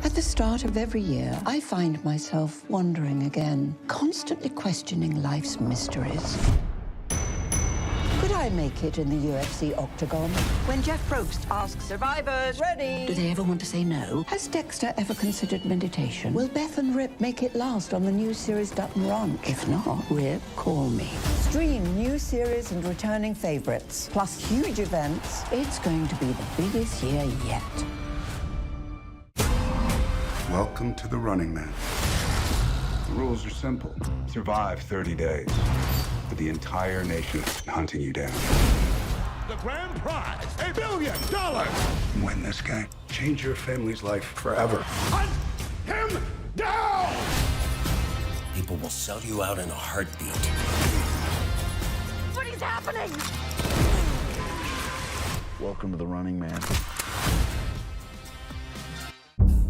At the start of every year, I find myself wondering again, constantly questioning life's mysteries. Could I make it in the UFC octagon? When Jeff Probst asks survivors, ready? Do they ever want to say no? Has Dexter ever considered meditation? Will Beth and Rip make it last on the new series Dutton Ranch? If not, Rip, call me. Stream new series and returning favorites, plus huge events. It's going to be the biggest year yet. Welcome to the Running Man. The rules are simple. Survive 30 days, but the entire nation hunting you down. The grand prize, $1 billion. Win this game. Change your family's life forever. Hunt him down! People will sell you out in a heartbeat. What is happening? Welcome to the Running Man.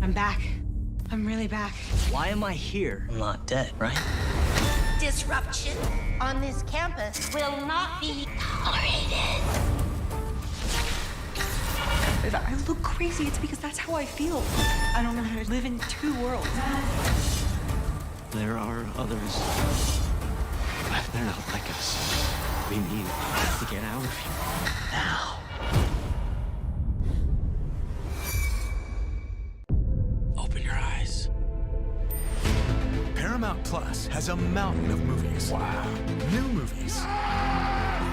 I'm back. I'm really back. Why am I here? I'm not dead, right? Disruption on this campus will not be tolerated. If I look crazy, it's because that's how I feel. I don't know how to live in two worlds. There are others. But they're not like us. We need to get out of here now. Open your eyes. Paramount Plus has a mountain of movies. Wow. New movies.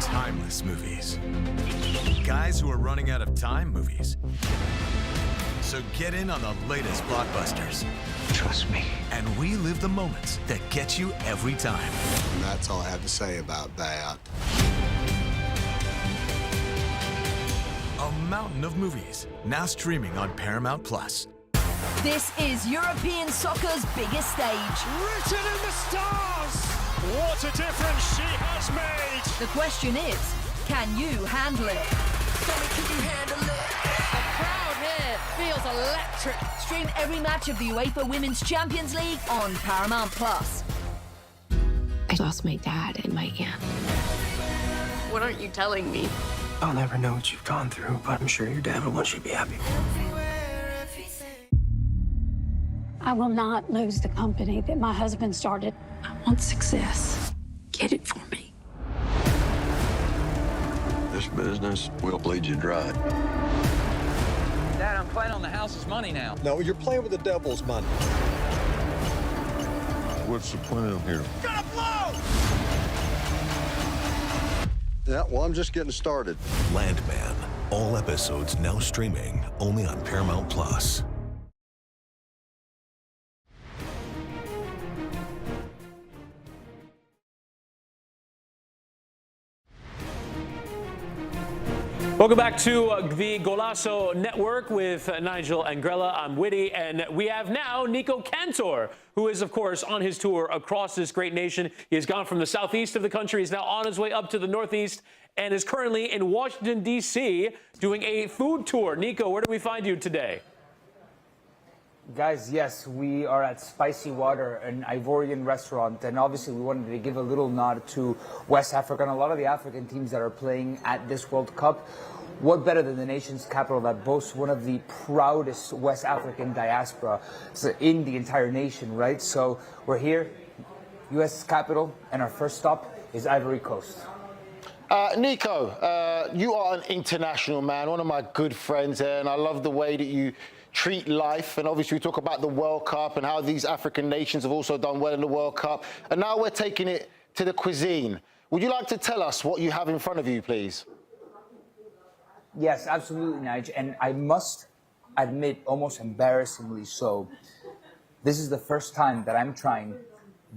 Timeless movies. Guys who are running out of time movies. So get in on the latest blockbusters. Trust me. And relive the moments that get you every time. And that's all I have to say about that. A mountain of movies, now streaming on Paramount Plus. This is European soccer's biggest stage. Written in the stars! What a difference she has made! The question is, can you handle it? Tell me, can you handle it? The crowd here feels electric. Stream every match of the UEFA Women's Champions League on Paramount Plus. I lost my dad and my aunt. What aren't you telling me? I'll never know what you've gone through, but I'm sure your dad would want you to be happy. I will not lose the company that my husband started. I want success. Get it for me. This business will bleed you dry. Dad, I'm playing on the house's money now. No, you're playing with the devil's money. What's the plan here? Gonna blow! Yeah, well, I'm just getting started. Landman. All episodes now streaming only on Paramount Plus. Welcome back to the Golazo Network with Nigel and Grella. I'm Witty, and we have now Nico Cantor, who is, of course, on his tour across this great nation. He has gone from the southeast of the country. He's now on his way up to the northeast and is currently in Washington, D.C., doing a food tour. Nico, where do we find you today? Guys, yes, we are at Spicy Water, an Ivorian restaurant, and obviously we wanted to give a little nod to West Africa and a lot of the African teams that are playing at this World Cup. What better than the nation's capital that boasts one of the proudest West African diaspora in the entire nation, right? So we're here, U.S. capital, and our first stop is Ivory Coast. Nico, you are an international man, one of my good friends here, and I love the way that you treat life. And obviously we talk about the World Cup and how these African nations have also done well in the World Cup. And now we're taking it to the cuisine. Would you like to tell us what you have in front of you, please? Yes, absolutely, Nigel. And I must admit, almost embarrassingly so, this is the first time that I'm trying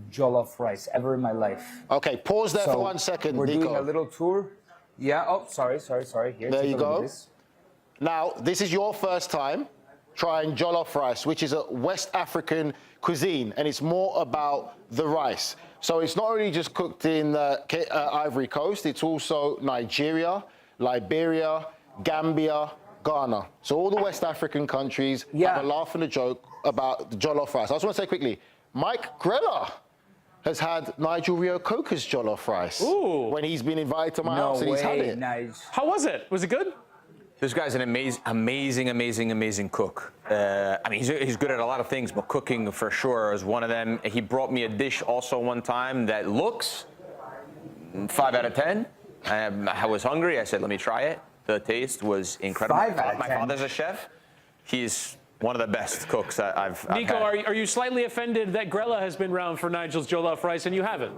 jollof rice ever in my life. Okay, pause there for 1 second, we're Nico. doing a little tour. Yeah, oh, sorry. Here, there you go. Now, this is your first time trying jollof rice, which is a West African cuisine, and it's more about the rice. So it's not only just cooked in Ivory Coast, it's also Nigeria, Liberia, Gambia, Ghana. So all the West African countries have a laugh and a joke about the jollof rice. I just want to say quickly, Mike Grella has had Nigel Reo-Coker's jollof rice when he's been invited to my house and he's had it. Nice. How was it? Was it good? This guy's an amazing cook. I mean, he's good at a lot of things, but cooking for sure is one of them. He brought me a dish also one time that looks 5 out of 10. I was hungry. I said, let me try it. The taste was incredible. 5 out of 10. My father's a chef. He's one of the best cooks that I've Nico, had. are you slightly offended that Grella has been around for Nigel's jollof rice and you haven't?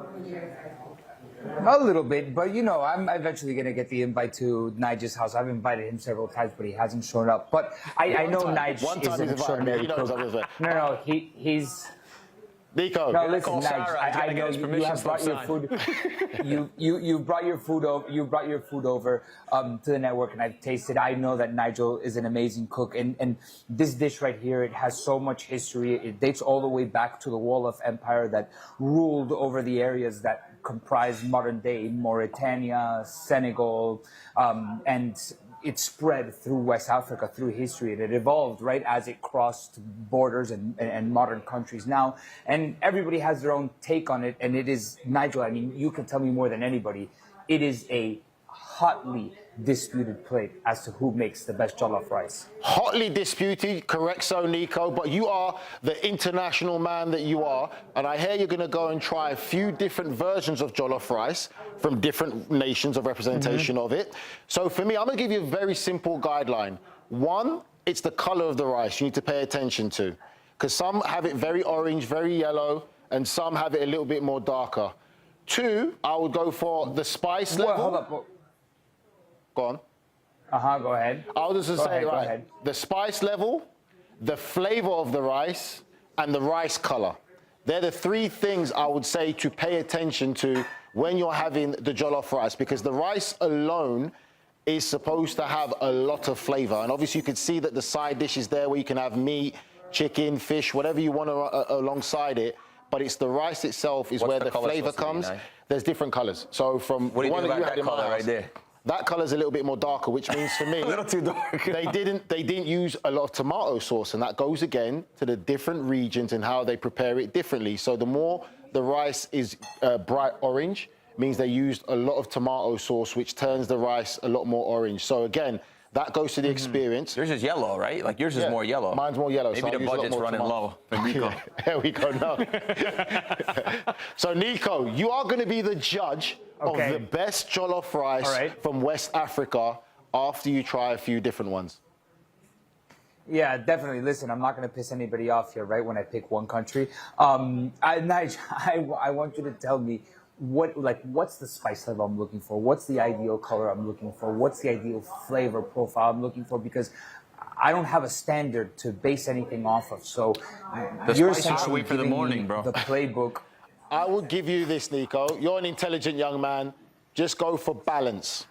A little bit, but you know, I'm eventually going to get the invite to Nigel's house. I've invited him several times, but he hasn't shown up. But I know Nigel is an extraordinary cook. No, he's... Nico, no, listen, Nigel, I know you have brought your food. you brought your food over. You brought your food over to the network, and I've tasted. I know that Nigel is an amazing cook, and this dish right here, it has so much history. It dates all the way back to the Wall of Empire that ruled over the areas that comprise modern-day Mauritania, Senegal, and it spread through West Africa, through history, and it evolved right as it crossed borders and modern countries now. And everybody has their own take on it, and it is, Nigel, I mean, you can tell me more than anybody, it is a hotly disputed plate as to who makes the best jollof rice. Hotly disputed, correct so, Nico, but you are the international man that you are, and I hear you're going to go and try a few different versions of jollof rice from different nations of representation of it. So for me, I'm going to give you a very simple guideline. One, it's the color of the rice you need to pay attention to, because some have it very orange, very yellow, and some have it a little bit more darker. Two, I would go for the spice level. Hold up. Go on. Go ahead. I was just saying, right, the spice level, the flavor of the rice, and the rice color. They're the three things I would say to pay attention to when you're having the jollof rice, because the rice alone is supposed to have a lot of flavor. And obviously you can see that the side dish is there where you can have meat, chicken, fish, whatever you want alongside it. But it's the rice itself is where the flavor comes. There's different colors. So from what do you the one think that about you had that in my color house, right there? that color's a little bit more darker, which means for me, a little too dark. they didn't use a lot of tomato sauce, and that goes again to the different regions and how they prepare it differently. So the more the rice is bright orange, means they used a lot of tomato sauce, which turns the rice a lot more orange. So again, that goes to the experience. Yours is yellow, right? Like yours is more yellow. Mine's more yellow. Maybe so the budget's running low for Nico. There we go. No. So Nico, you are going to be the judge of the best jollof rice from West Africa after you try a few different ones. Yeah, definitely. Listen, I'm not going to piss anybody off here, right, when I pick one country. Nigel, I want you to tell me what's the spice level I'm looking for? What's the ideal color I'm looking for? What's the ideal flavor profile I'm looking for? Because I don't have a standard to base anything off of. So you're essentially wait for the morning, bro. The playbook. I would give you this, Nico. You're an intelligent young man. Just go for balance.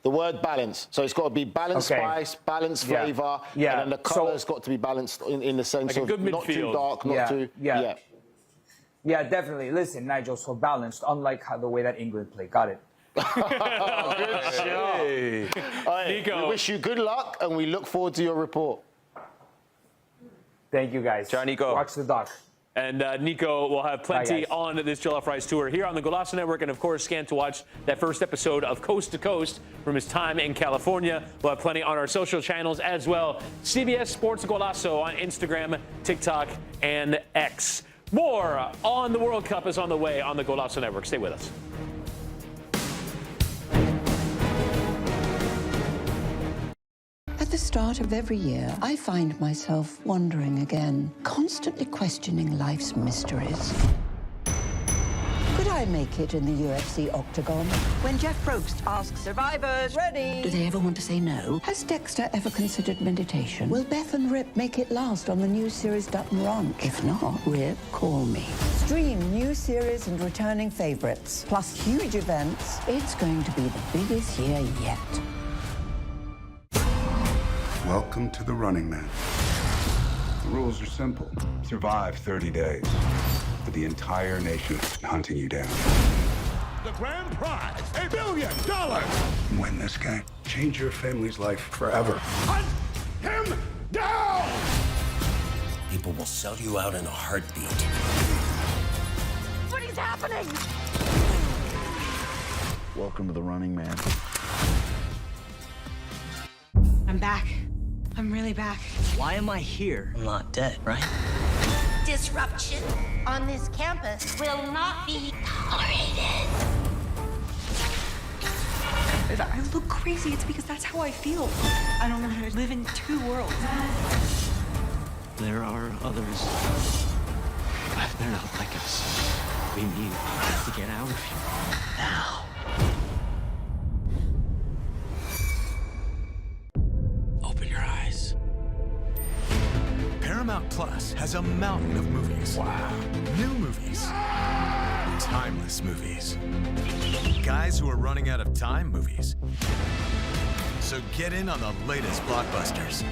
The word balance. So it's got to be balanced spice, balanced flavor, and then the color's got to be balanced in the sense of not too dark, not too... Yeah, definitely. Listen, Nigel, so balanced, unlike the way that England played. Got it. Good job. Nico. We wish you good luck, and we look forward to your report. Thank you, guys. Ciao, Nico. Watch the doc. And Nico will have plenty on this Jollof Rice tour here on the Golazo Network, and of course, scan to watch that first episode of Coast to Coast from his time in California. We'll have plenty on our social channels as well. CBS Sports Golazo on Instagram, TikTok, and X. More on the World Cup is on the way on the Golazo Network. Stay with us. start of every year, I find myself wondering again, constantly questioning life's mysteries. Could I make it in the UFC octagon? When Jeff Probst asks survivors, ready? Do they ever want to say no? Has Dexter ever considered meditation? Will Beth and Rip make it last on the new series Dutton Ranch? If not, Rip, call me. Stream new series and returning favorites, plus huge events. It's going to be the biggest year yet. Welcome to the Running Man. The rules are simple. Survive 30 days. But the entire nation is hunting you down. The grand prize, $1 billion. Win this game. Change your family's life forever. Hunt him down! People will sell you out in a heartbeat. What is happening? Welcome to the Running Man. I'm back. I'm really back. Why am I here? I'm not dead, right? Disruption on this campus will not be tolerated. If I look crazy, it's because that's how I feel. I don't know how to live in two worlds. There are others, but they're not like us. We need to get out of here now. Open your eyes. Paramount Plus has a mountain of movies. Wow. New movies. Timeless movies. Guys who are running out of time movies. So get in on the latest blockbusters.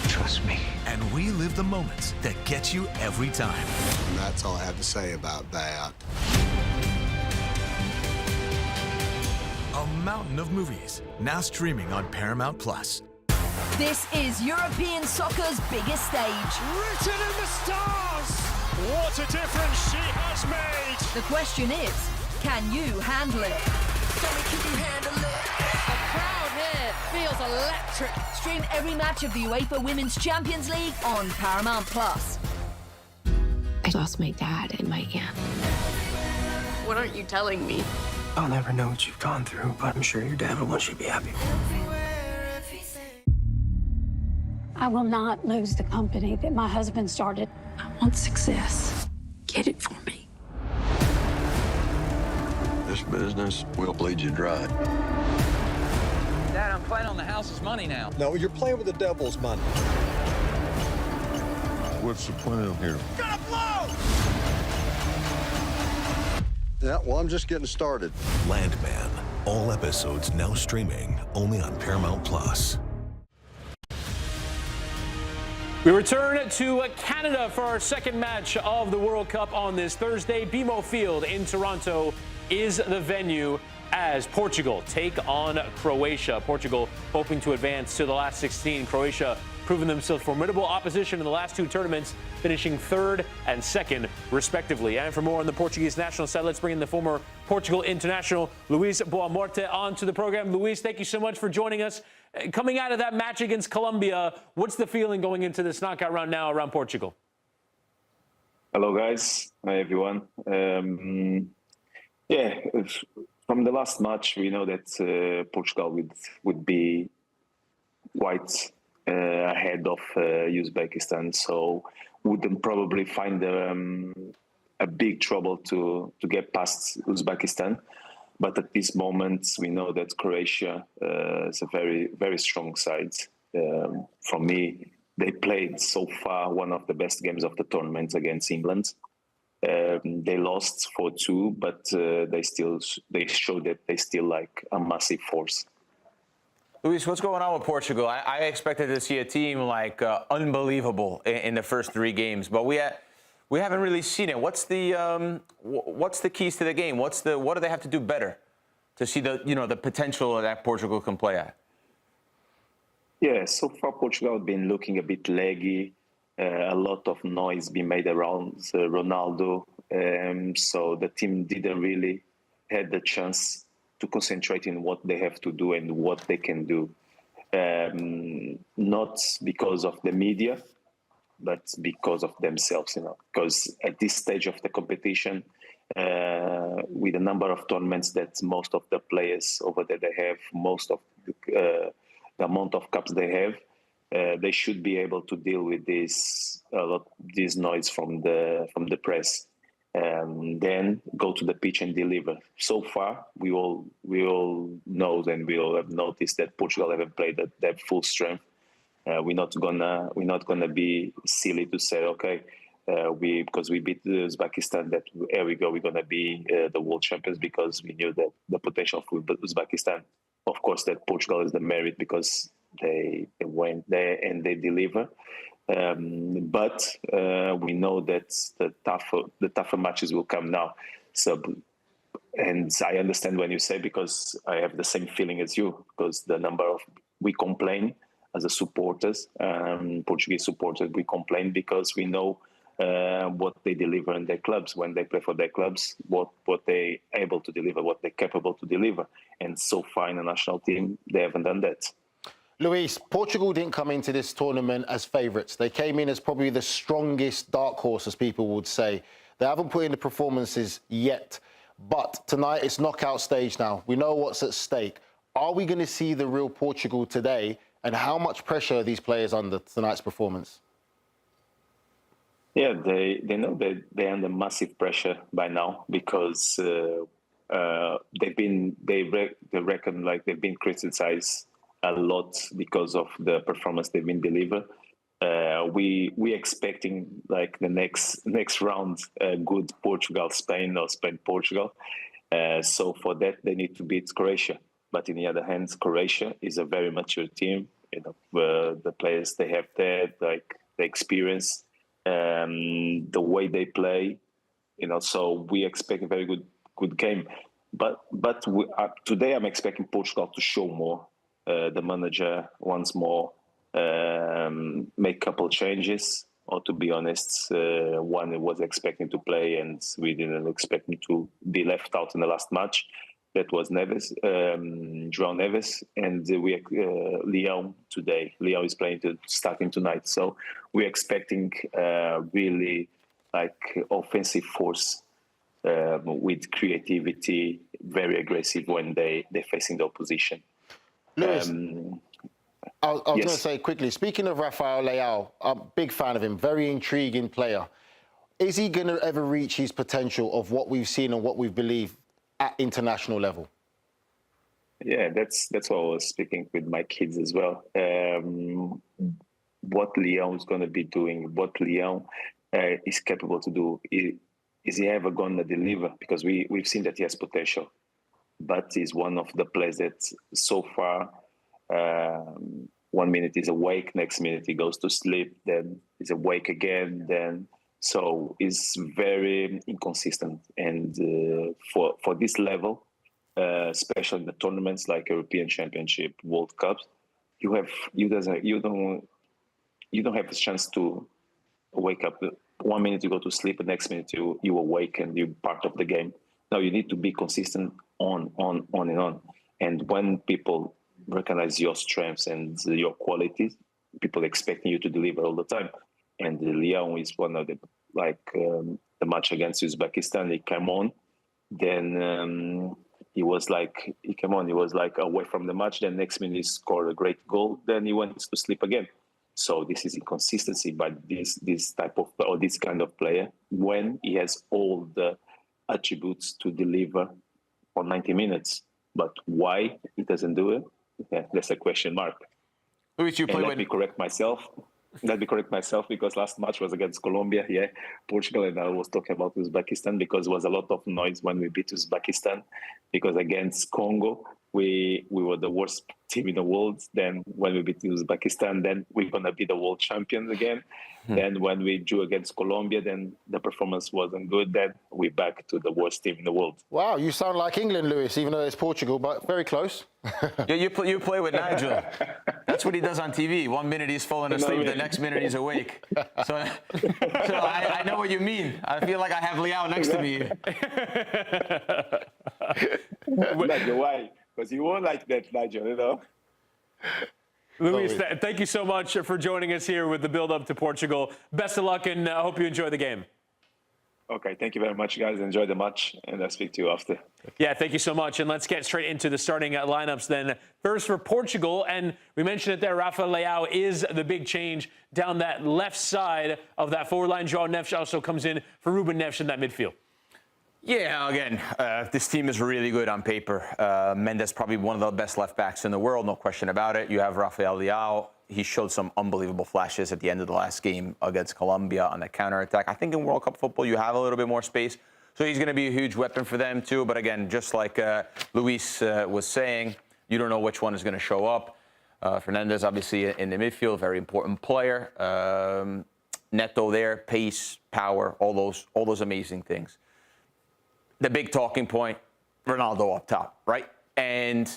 Trust me. And relive the moments that get you every time. And that's all I have to say about that. A mountain of movies, now streaming on Paramount Plus. This is European soccer's biggest stage. Written in the stars! What a difference she has made! The question is, can you handle it? Tell me, can you handle it? The crowd here feels electric. Stream every match of the UEFA Women's Champions League on Paramount Plus. I lost my dad in my hand. What aren't you telling me? I'll never know what you've gone through, but I'm sure your dad will want you to be happy. I will not lose the company that my husband started. I want success. Get it for me. This business will bleed you dry. Dad, I'm playing on the house's money now. No, you're playing with the devil's money. What's the plan here? Gotta blow! Yeah, well, I'm just getting started. Landman. All episodes now streaming only on Paramount Plus. We return to Canada for our second match of the World Cup on this Thursday. BMO Field in Toronto is the venue as Portugal take on Croatia. Portugal hoping to advance to the last 16. Croatia proving themselves formidable opposition in the last two tournaments, finishing third and second, respectively. And for more on the Portuguese national side, let's bring in the former Portugal international, Luis Boamorte, onto the program. Luis, thank you so much for joining us. Coming out of that match against Colombia, what's the feeling going into this knockout round now around Portugal? Hello, guys. Hi, everyone. From the last match, we know that Portugal would be quite ahead of Uzbekistan, so wouldn't probably find a big trouble to get past Uzbekistan. But at this moment, we know that Croatia is a very, very strong side. For me, they played so far one of the best games of the tournament against England. They lost 4-2, but they showed that they still like a massive force. Luis, what's going on with Portugal? I expected to see a team like unbelievable in the first three games, but we haven't really seen it. What's the keys to the game? What do they have to do better to see the potential that Portugal can play at? Yeah, so far Portugal have been looking a bit leggy. A lot of noise being made around Ronaldo, so the team didn't really had the chance to concentrate in what they have to do and what they can do. Not because of the media, but because of themselves, because at this stage of the competition, with the number of tournaments that most of the players over there they have, most of the amount of cups they have, they should be able to deal with this noise from the press, and then go to the pitch and deliver. So far, we all know and we all have noticed that Portugal haven't played at their full strength. We're not gonna be silly to say, okay, because we beat Uzbekistan, that here we go, we're gonna be the world champions, because we knew that the potential for Uzbekistan. Of course, that Portugal is the merit because they went there and they deliver. But we know that the tougher matches will come now. So, and I understand when you say, because I have the same feeling as you, because we complain as a supporters, Portuguese supporters, we complain because we know what they deliver in their clubs when they play for their clubs, what they able to deliver, what they're capable to deliver. And so far in the national team, they haven't done that. Luis, Portugal didn't come into this tournament as favourites. They came in as probably the strongest dark horse, as people would say. They haven't put in the performances yet. But tonight, it's knockout stage now. We know what's at stake. Are we going to see the real Portugal today? And how much pressure are these players under tonight's performance? Yeah, they know that they're under massive pressure by now, because they reckon like they've been criticized a lot because of the performance they've been delivered. We expecting like the next round, good Portugal-Spain or Spain-Portugal. So for that, they need to beat Croatia. But on the other hand, Croatia is a very mature team. You know, the players they have there, like the experience, the way they play. You know, so we expect a very good game. But today I'm expecting Portugal to show more. The manager once more make a couple changes, or to be honest, one was expecting to play and we didn't expect him to be left out in the last match. That was Neves, João Neves, and Leão today. Leão is starting tonight, so we're expecting really like offensive force with creativity, very aggressive when they're facing the opposition. Luis, I was going to say quickly, speaking of Rafael Leão, I'm a big fan of him, very intriguing player. Is he going to ever reach his potential of what we've seen and what we believe at international level? Yeah, that's what I was speaking with my kids as well. What Leão is going to be doing, what Leão is capable to do, is he ever going to deliver? Because we've seen that he has potential, but he's one of the players that so far, 1 minute he's awake, next minute he goes to sleep, then he's awake again, then so he's very inconsistent. And for this level, especially in the tournaments like European Championship, World Cups, you don't have a chance to wake up. 1 minute you go to sleep, the next minute you awake and you're part of the game. Now you need to be consistent on and on. And when people recognize your strengths and your qualities, people expecting you to deliver all the time. And Leão is one of the the match against Uzbekistan. He came on, then he was like away from the match. Then next minute he scored a great goal. Then he went to sleep again. So this is inconsistency by this type of or this kind of player when he has all the attributes to deliver for 90 minutes. But why he doesn't do it? Yeah, that's a question mark. Luis, Let me correct myself because last match was against Colombia, Portugal, and I was talking about Uzbekistan because there was a lot of noise when we beat Uzbekistan, because against Congo, we were the worst team in the world. Then when we beat Uzbekistan, then we're going to be the world champions again. Then when we drew against Colombia, then the performance wasn't good. Then we're back to the worst team in the world. Wow, you sound like England, Luis, even though it's Portugal, but very close. Yeah, you play with Nigel. That's what he does on TV. 1 minute he's falling asleep, the next minute he's awake. So I know what you mean. I feel like I have Leão next to me. Nigel, why? Because you won't like that, Nigel, you know? Luis, thank you so much for joining us here with the build-up to Portugal. Best of luck, and I hope you enjoy the game. Okay, thank you very much, guys. Enjoy the match, and I'll speak to you after. Yeah, thank you so much. And let's get straight into the starting lineups then. First for Portugal, and we mentioned it there, Rafa Leao is the big change down that left side of that forward line. João Neves also comes in for Ruben Neves in that midfield. Yeah, again, this team is really good on paper. Mendes probably one of the best left backs in the world, no question about it. You have Rafael Leao. He showed some unbelievable flashes at the end of the last game against Colombia on the counterattack. I think in World Cup football, you have a little bit more space. So he's going to be a huge weapon for them, too. But again, just like Luis was saying, you don't know which one is going to show up. Fernandes, obviously, in the midfield, very important player. Neto there, pace, power, all those amazing things. The big talking point, Ronaldo up top, right? And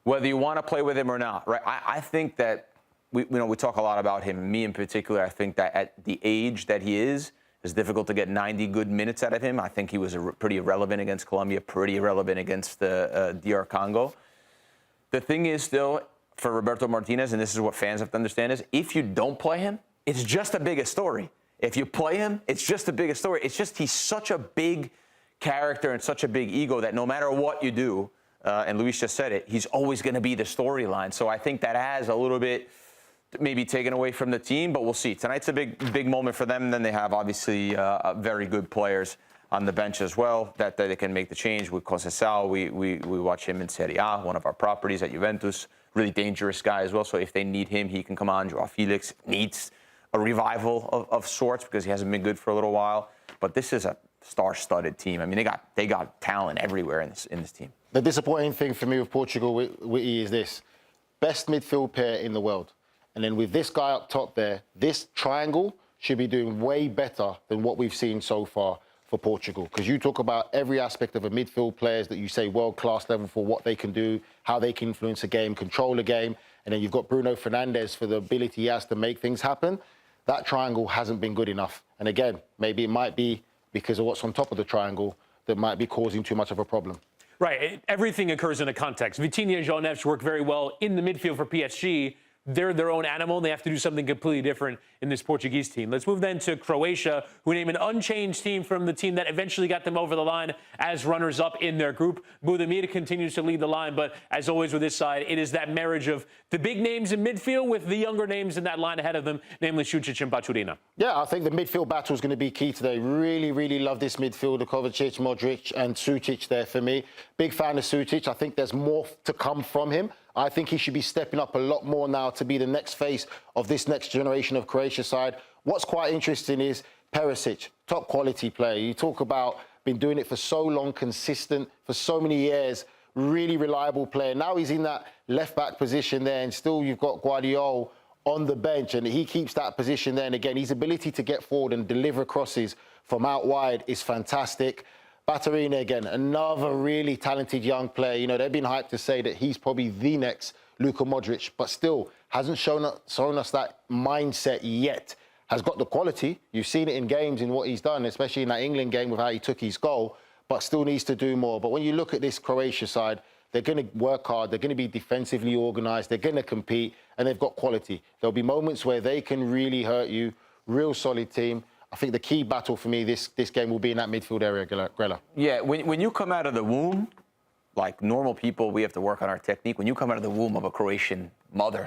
whether you want to play with him or not, right? I think that we talk a lot about him. Me in particular, I think that at the age that he is, it's difficult to get 90 good minutes out of him. I think he was pretty irrelevant against Colombia, pretty irrelevant against DR Congo. The thing is still, for Roberto Martinez, and this is what fans have to understand, is if you don't play him, it's just a bigger story. If you play him, it's just a bigger story. It's just he's such a big character and such a big ego that no matter what you do, and Luis just said it, he's always going to be the storyline. So I think that has a little bit maybe taken away from the team, but we'll see. Tonight's a big moment for them. Then they have obviously very good players on the bench as well that they can make the change. With Conceição, we watch him in Serie A, one of our properties at Juventus. Really dangerous guy as well. So if they need him, he can come on. João Felix needs a revival of sorts because he hasn't been good for a little while. But this is a star-studded team. I mean, they got talent everywhere in this team. The disappointing thing for me with Portugal, Witty, is this. Best midfield pair in the world. And then with this guy up top there, this triangle should be doing way better than what we've seen so far for Portugal. Because you talk about every aspect of a midfield players that you say world-class level for what they can do, how they can influence a game, control a game. And then you've got Bruno Fernandes for the ability he has to make things happen. That triangle hasn't been good enough. And again, maybe it might be because of what's on top of the triangle that might be causing too much of a problem. Right. Everything occurs in a context. Vitinha and João Neves work very well in the midfield for PSG. They're their own animal, and they have to do something completely different in this Portuguese team. Let's move then to Croatia, who name an unchanged team from the team that eventually got them over the line as runners-up in their group. Budimir continues to lead the line, but as always with this side, it is that marriage of the big names in midfield with the younger names in that line ahead of them, namely Sučić and Baturina. Yeah, I think the midfield battle is going to be key today. Really love this midfield, Kovacic, Modric, and Sučić there for me. Big fan of Sučić. I think there's more to come from him. I think he should be stepping up a lot more now to be the next face of this next generation of Croatia side. What's quite interesting is Perisic, top quality player. You talk about been doing it for so long, consistent, for so many years, really reliable player. Now he's in that left-back position there, and still you've got Guardiola on the bench, and he keeps that position there. And again, his ability to get forward and deliver crosses from out wide is fantastic. Baturina, again, another really talented young player. You know, they've been hyped to say that he's probably the next Luka Modric, but still hasn't shown us that mindset yet. Has got the quality. You've seen it in games in what he's done, especially in that England game with how he took his goal, but still needs to do more. But when you look at this Croatia side, they're going to work hard. They're going to be defensively organised. They're going to compete, and they've got quality. There'll be moments where they can really hurt you. Real solid team. I think the key battle for me this game will be in that midfield area, Grella. Yeah, when you come out of the womb, like normal people, we have to work on our technique. When you come out of the womb of a Croatian mother,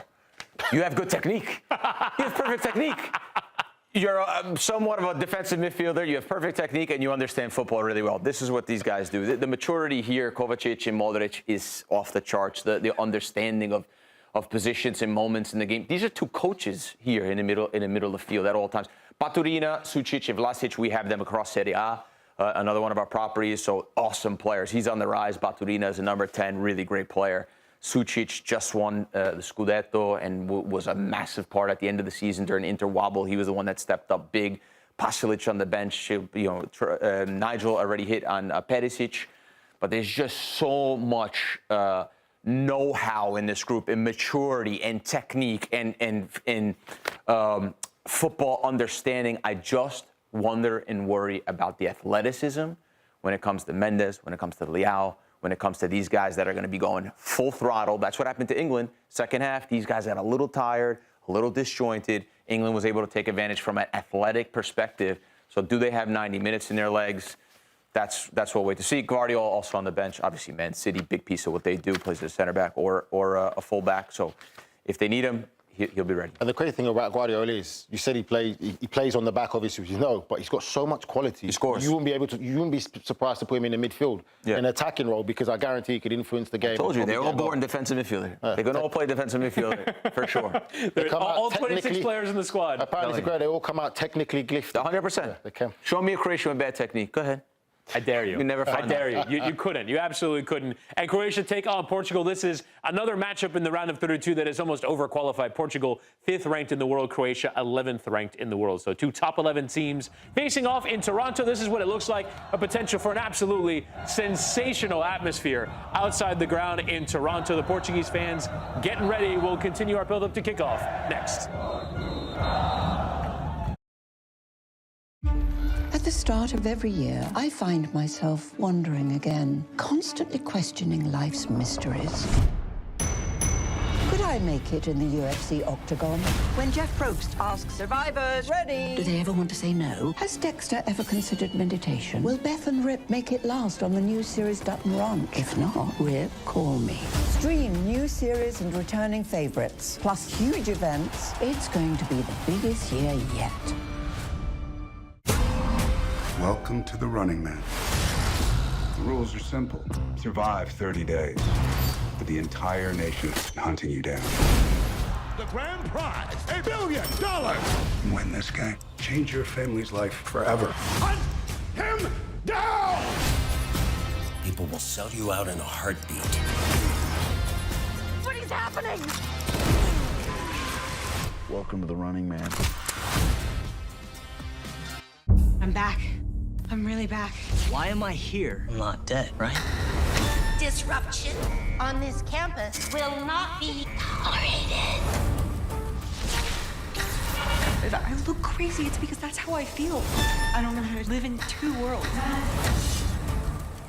you have good technique. You have perfect technique. You're somewhat of a defensive midfielder. You have perfect technique, and you understand football really well. This is what these guys do. The maturity here, Kovacic and Modric, is off the charts. The understanding of positions and moments in the game. These are two coaches here in the middle of the field at all times. Baturina, Sučić, and Vlasic, we have them across Serie A, another one of our properties, so awesome players. He's on the rise. Baturina is a number 10, really great player. Sučić just won the Scudetto and was a massive part at the end of the season during Inter-Wobble. He was the one that stepped up big. Pasalic on the bench. Nigel already hit on Perisic. But there's just so much know-how in this group, and maturity and technique and football understanding. I just wonder and worry about the athleticism when it comes to Mendes, when it comes to Leao, when it comes to these guys that are going to be going full throttle. That's what happened to England. Second half, these guys got a little tired, a little disjointed. England was able to take advantage from an athletic perspective. So do they have 90 minutes in their legs? That's what we'll wait to see. Guardiola also on the bench. Obviously, Man City, big piece of what they do, plays as a center back or a full back. So if they need him, he'll be ready. And the crazy thing about Guardiola is, you said he plays on the back, obviously, you know, but he's got so much quality. He scores. You wouldn't be surprised to put him in the midfield, in an attacking role, because I guarantee he could influence the game. I told you, they're all born defensive midfielder. They can all play defensive midfielder, for sure. All 26 players in the squad. Apparently, they all come out technically gifted. 100%. Yeah, they can. Show me a Croatian with bad technique. Go ahead. I dare you. You never find I dare you. You couldn't. You absolutely couldn't. And Croatia take on Portugal. This is another matchup in the round of 32 that is almost overqualified. Portugal, 5th ranked in the world. Croatia, 11th ranked in the world. So 2 top 11 teams facing off in Toronto. This is what it looks like. A potential for an absolutely sensational atmosphere outside the ground in Toronto. The Portuguese fans getting ready. We'll continue our build-up to kickoff next. At the start of every year, I find myself wondering again, constantly questioning life's mysteries. Could I make it in the UFC octagon? When Jeff Probst asks survivors, ready? Do they ever want to say no? Has Dexter ever considered meditation? Will Beth and Rip make it last on the new series Dutton Ranch? If not, Rip, call me. Stream new series and returning favorites, plus huge events. It's going to be the biggest year yet. Welcome to the Running Man. The rules are simple. Survive 30 days, but the entire nation is hunting you down. The grand prize, $1 billion. Win this game. Change your family's life forever. Hunt him down! People will sell you out in a heartbeat. What is happening? Welcome to the Running Man. I'm back. I'm really back. Why am I here? I'm not dead, right? Disruption on this campus will not be tolerated. I look crazy. It's because that's how I feel. I don't know how to live in 2 worlds.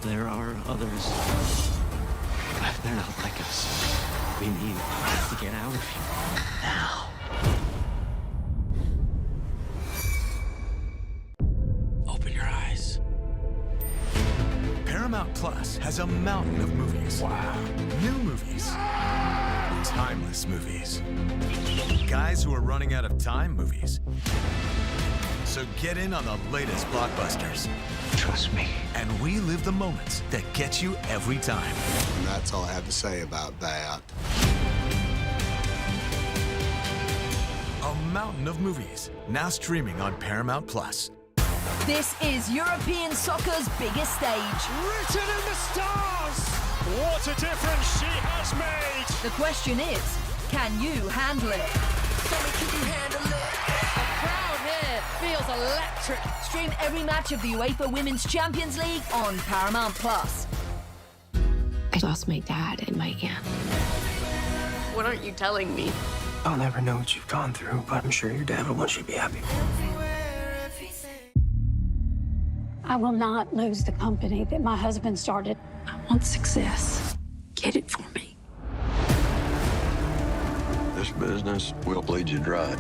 There are others. But they're not like us. We need to get out of here now. Open your eyes. Paramount Plus has a mountain of movies. Wow. New movies. Timeless movies. Guys who are running out of time movies. So get in on the latest blockbusters. Trust me. And relive the moments that get you every time. And that's all I have to say about that. A mountain of movies, now streaming on Paramount Plus. This is European soccer's biggest stage. Written in the stars! What a difference she has made! The question is, can you handle it? Can you handle it? The crowd here feels electric. Stream every match of the UEFA Women's Champions League on Paramount Plus. I lost my dad and my aunt. What aren't you telling me? I'll never know what you've gone through, but I'm sure your dad will want you to be happy. I will not lose the company that my husband started. I want success. Get it for me. This business will bleed you dry.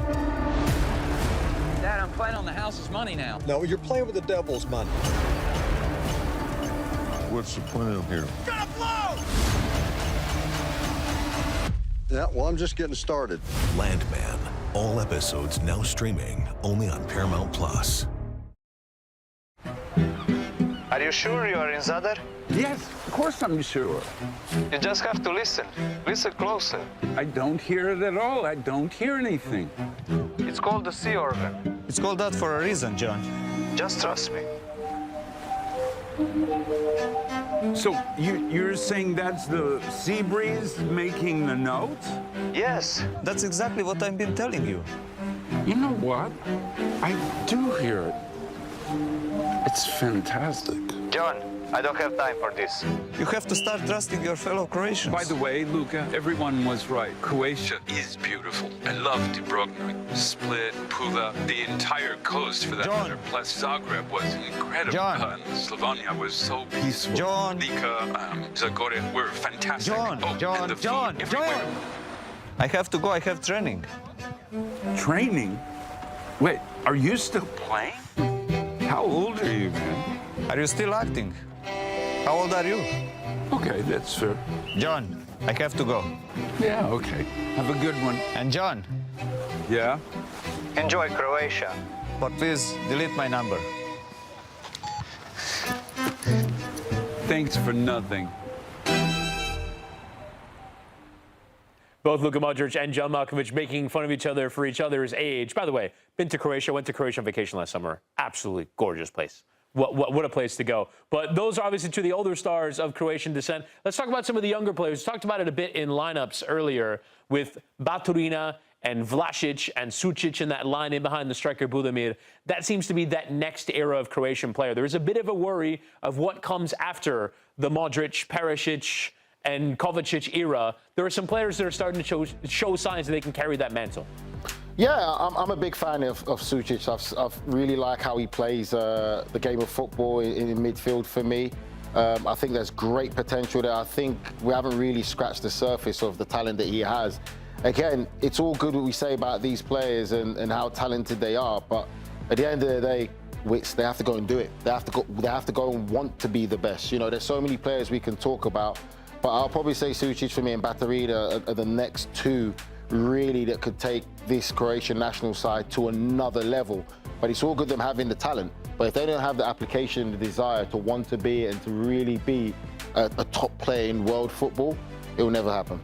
Dad, I'm playing on the house's money now. No, you're playing with the devil's money. What's the plan here? Gonna blow! Yeah, well, I'm just getting started. Landman. All episodes now streaming only on Paramount Plus. Are you sure you are in Zadar? Yes, of course I'm sure. You just have to listen. Listen closer. I don't hear it at all. I don't hear anything. It's called the sea organ. It's called that for a reason, John. Just trust me. So you're saying that's the sea breeze making the notes? Yes, that's exactly what I've been telling you. You know what? I do hear it. It's fantastic. John, I don't have time for this. You have to start trusting your fellow Croatians. By the way, Luka, everyone was right. Croatia is beautiful. I love Dubrovnik, Split, Pula, the entire coast for that matter. Plus Zagreb was incredible. John. Slavonia was so peaceful. John. Nika, Zagorje were fantastic. John, oh, John, and the food John, everywhere. John. I have to go. I have training. Training? Wait, are you still playing? How old are you, man? Are you still acting? How old are you? Okay, that's fair. John, I have to go. Yeah, okay. Have a good one. And John. Yeah? Enjoy Croatia. But please delete my number. Thanks for nothing. Both Luka Modric and John Malkovich making fun of each other for each other's age. By the way, been to Croatia, went to Croatia on vacation last summer. Absolutely gorgeous place. What a place to go. But those are obviously two of the older stars of Croatian descent. Let's talk about some of the younger players. We talked about it a bit in lineups earlier with Baturina and Vlasic and Sucic in that line in behind the striker Budimir. That seems to be that next era of Croatian player. There is a bit of a worry of what comes after the Modric, Perisic, and Kovacic era. There are some players that are starting to show signs that they can carry that mantle. Yeah, I'm a big fan of Sucic. I really like how he plays the game of football in midfield for me. I think there's great potential there. I think we haven't really scratched the surface of the talent that he has. Again, it's all good what we say about these players and how talented they are, but at the end of the day, they have to go and do it. They have to go and want to be the best. You know, there's so many players we can talk about, but I'll probably say Sucic for me and Baturina are the next two really that could take this Croatian national side to another level. But it's all good them having the talent, but if they don't have the application, the desire to want to be and to really be a top player in world football, it will never happen.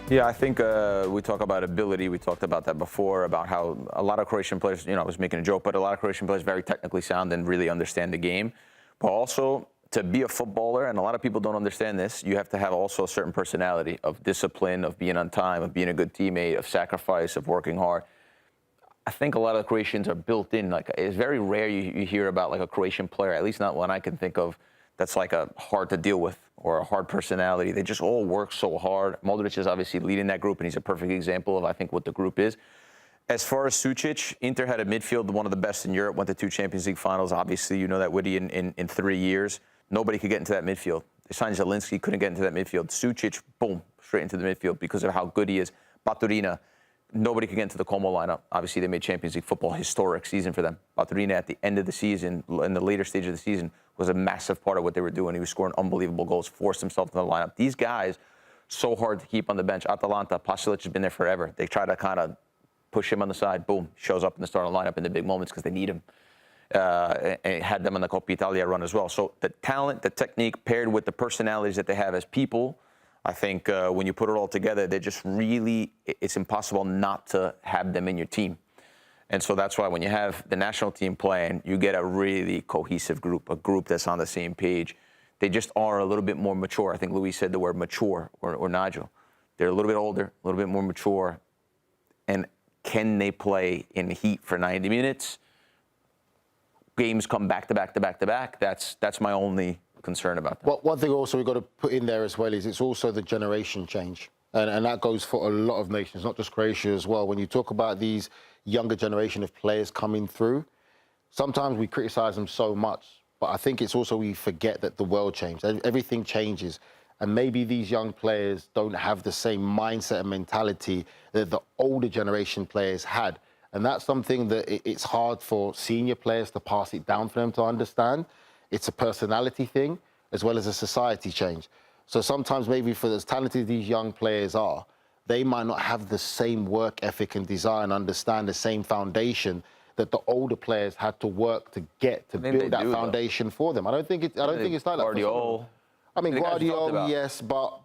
Yeah, I think we talk about ability. We talked about that before, about how a lot of Croatian players, you know, I was making a joke, but a lot of Croatian players very technically sound and really understand the game. But also, to be a footballer, and a lot of people don't understand this, you have to have also a certain personality of discipline, of being on time, of being a good teammate, of sacrifice, of working hard. I think a lot of the Croatians are built in. Like, it's very rare you hear about like a Croatian player, at least not one I can think of, that's like a hard to deal with or a hard personality. They just all work so hard. Modric is obviously leading that group, and he's a perfect example of, I think, what the group is. As far as Sucic, Inter had a midfield, one of the best in Europe, went to 2 Champions League finals. Obviously, you know that, Woody, in 3 years. Nobody could get into that midfield. They signed Zielinski, couldn't get into that midfield. Sucic, boom, straight into the midfield because of how good he is. Baturina, nobody could get into the Como lineup. Obviously, they made Champions League football, historic season for them. Baturina at the end of the season, in the later stage of the season, was a massive part of what they were doing. He was scoring unbelievable goals, forced himself into the lineup. These guys, so hard to keep on the bench. Atalanta, Pasalic has been there forever. They try to kind of push him on the side, boom, shows up in the starting lineup in the big moments because they need him. And had them on the Coppa Italia run as well. So the talent, the technique, paired with the personalities that they have as people, I think when you put it all together, they're just really, it's impossible not to have them in your team. And so that's why when you have the national team playing, you get a really cohesive group, a group that's on the same page. They just are a little bit more mature. I think Luis said the word mature, or Nigel. They're a little bit older, a little bit more mature. And can they play in the heat for 90 minutes? Games come back to back to back to back. That's my only concern about that. Well, one thing also we've got to put in there as well is it's also the generation change. And that goes for a lot of nations, not just Croatia as well. When you talk about these younger generation of players coming through, sometimes we criticize them so much, but I think it's also we forget that the world changed. Everything changes. And maybe these young players don't have the same mindset and mentality that the older generation players had. And that's something that it's hard for senior players to pass it down for them to understand. It's a personality thing as well as a society change. So sometimes maybe for as talented these young players are, they might not have the same work ethic and desire and understand the same foundation that the older players had to work to get to build that foundation for them. I don't think it's like that. Guardiola. I mean, Guardiola, yes, but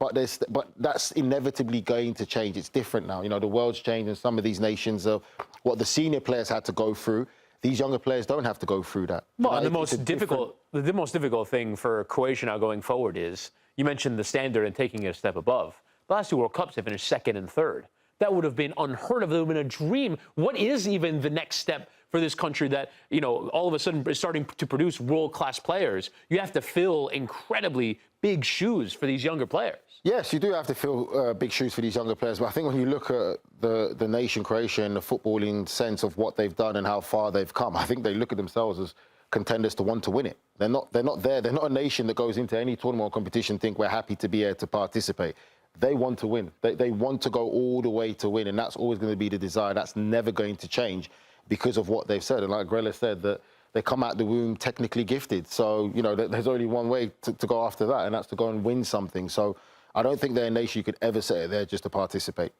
that's inevitably going to change. It's different now. You know, the world's changed, and some of these nations are what the senior players had to go through. These younger players don't have to go through that. Well, and the most difficult thing for Croatia now going forward is, you mentioned the standard and taking it a step above. The last 2 World Cups, they finished 2nd and 3rd. That would have been unheard of. That would have been a dream. What is even the next step for this country that, you know, all of a sudden is starting to produce world-class players? You have to fill incredibly big shoes for these younger players. Yes, you do have to fill big shoes for these younger players. But I think when you look at the nation Croatia and the footballing sense of what they've done and how far they've come, I think they look at themselves as contenders to want to win it. They're not there. They're not a nation that goes into any tournament or competition think we're happy to be here to participate. They want to win. They want to go all the way to win, and that's always going to be the desire. That's never going to change because of what they've said. And like Grella said, that they come out the womb technically gifted. So, you know, there's only one way to go after that, and that's to go and win something. So I don't think they're a nation you could ever say there just to participate.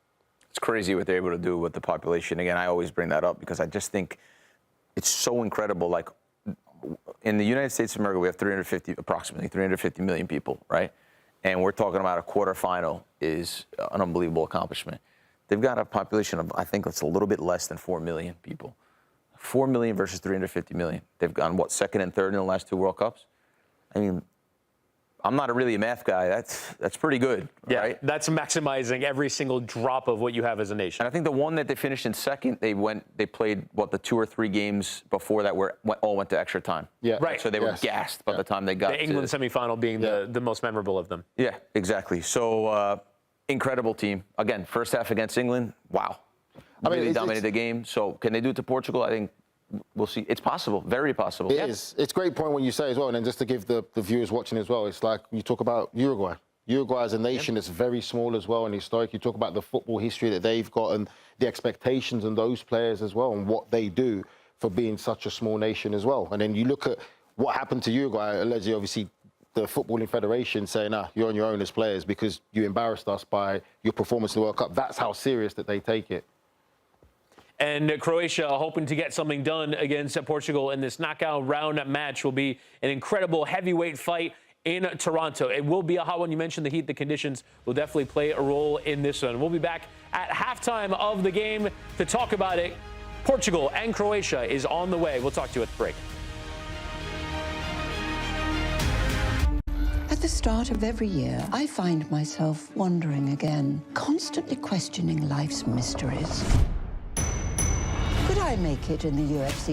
It's crazy what they're able to do with the population. Again, I always bring that up because I just think it's so incredible. Like, in the United States of America, we have approximately 350 million people, right? And we're talking about a quarterfinal is an unbelievable accomplishment. They've got a population of, I think it's a little bit less than 4 million people. 4 million versus 350 million. They've gone, what, second and third in the last 2 World Cups? I mean, I'm not really a math guy. That's pretty good, right? That's maximizing every single drop of what you have as a nation. And I think the one that they finished in second, they played, what, the 2 or 3 games before that all went to extra time. Yeah. Right. So they were gassed by the time they got the England semifinal being the most memorable of them. Yeah, exactly. So, incredible team. Again, first half against England, wow. I mean, really dominated the game. So can they do it to Portugal? I think we'll see. It's possible, very possible. It is. It's a great point when you say as well, and then just to give the viewers watching as well, it's like you talk about Uruguay. Uruguay as a nation that's very small as well and historic. You talk about the football history that they've got and the expectations on those players as well and what they do for being such a small nation as well. And then you look at what happened to Uruguay, allegedly, obviously, the Footballing Federation saying, you're on your own as players because you embarrassed us by your performance in the World Cup. That's how serious that they take it. And Croatia hoping to get something done against Portugal in this knockout round match. Will be an incredible heavyweight fight in Toronto. It will be a hot one. You mentioned the heat, the conditions will definitely play a role in this one. We'll be back at halftime of the game to talk about it. Portugal and Croatia is on the way. We'll talk to you at the break. At the start of every year, I find myself wondering again, constantly questioning life's mysteries. Could I make it in the UFC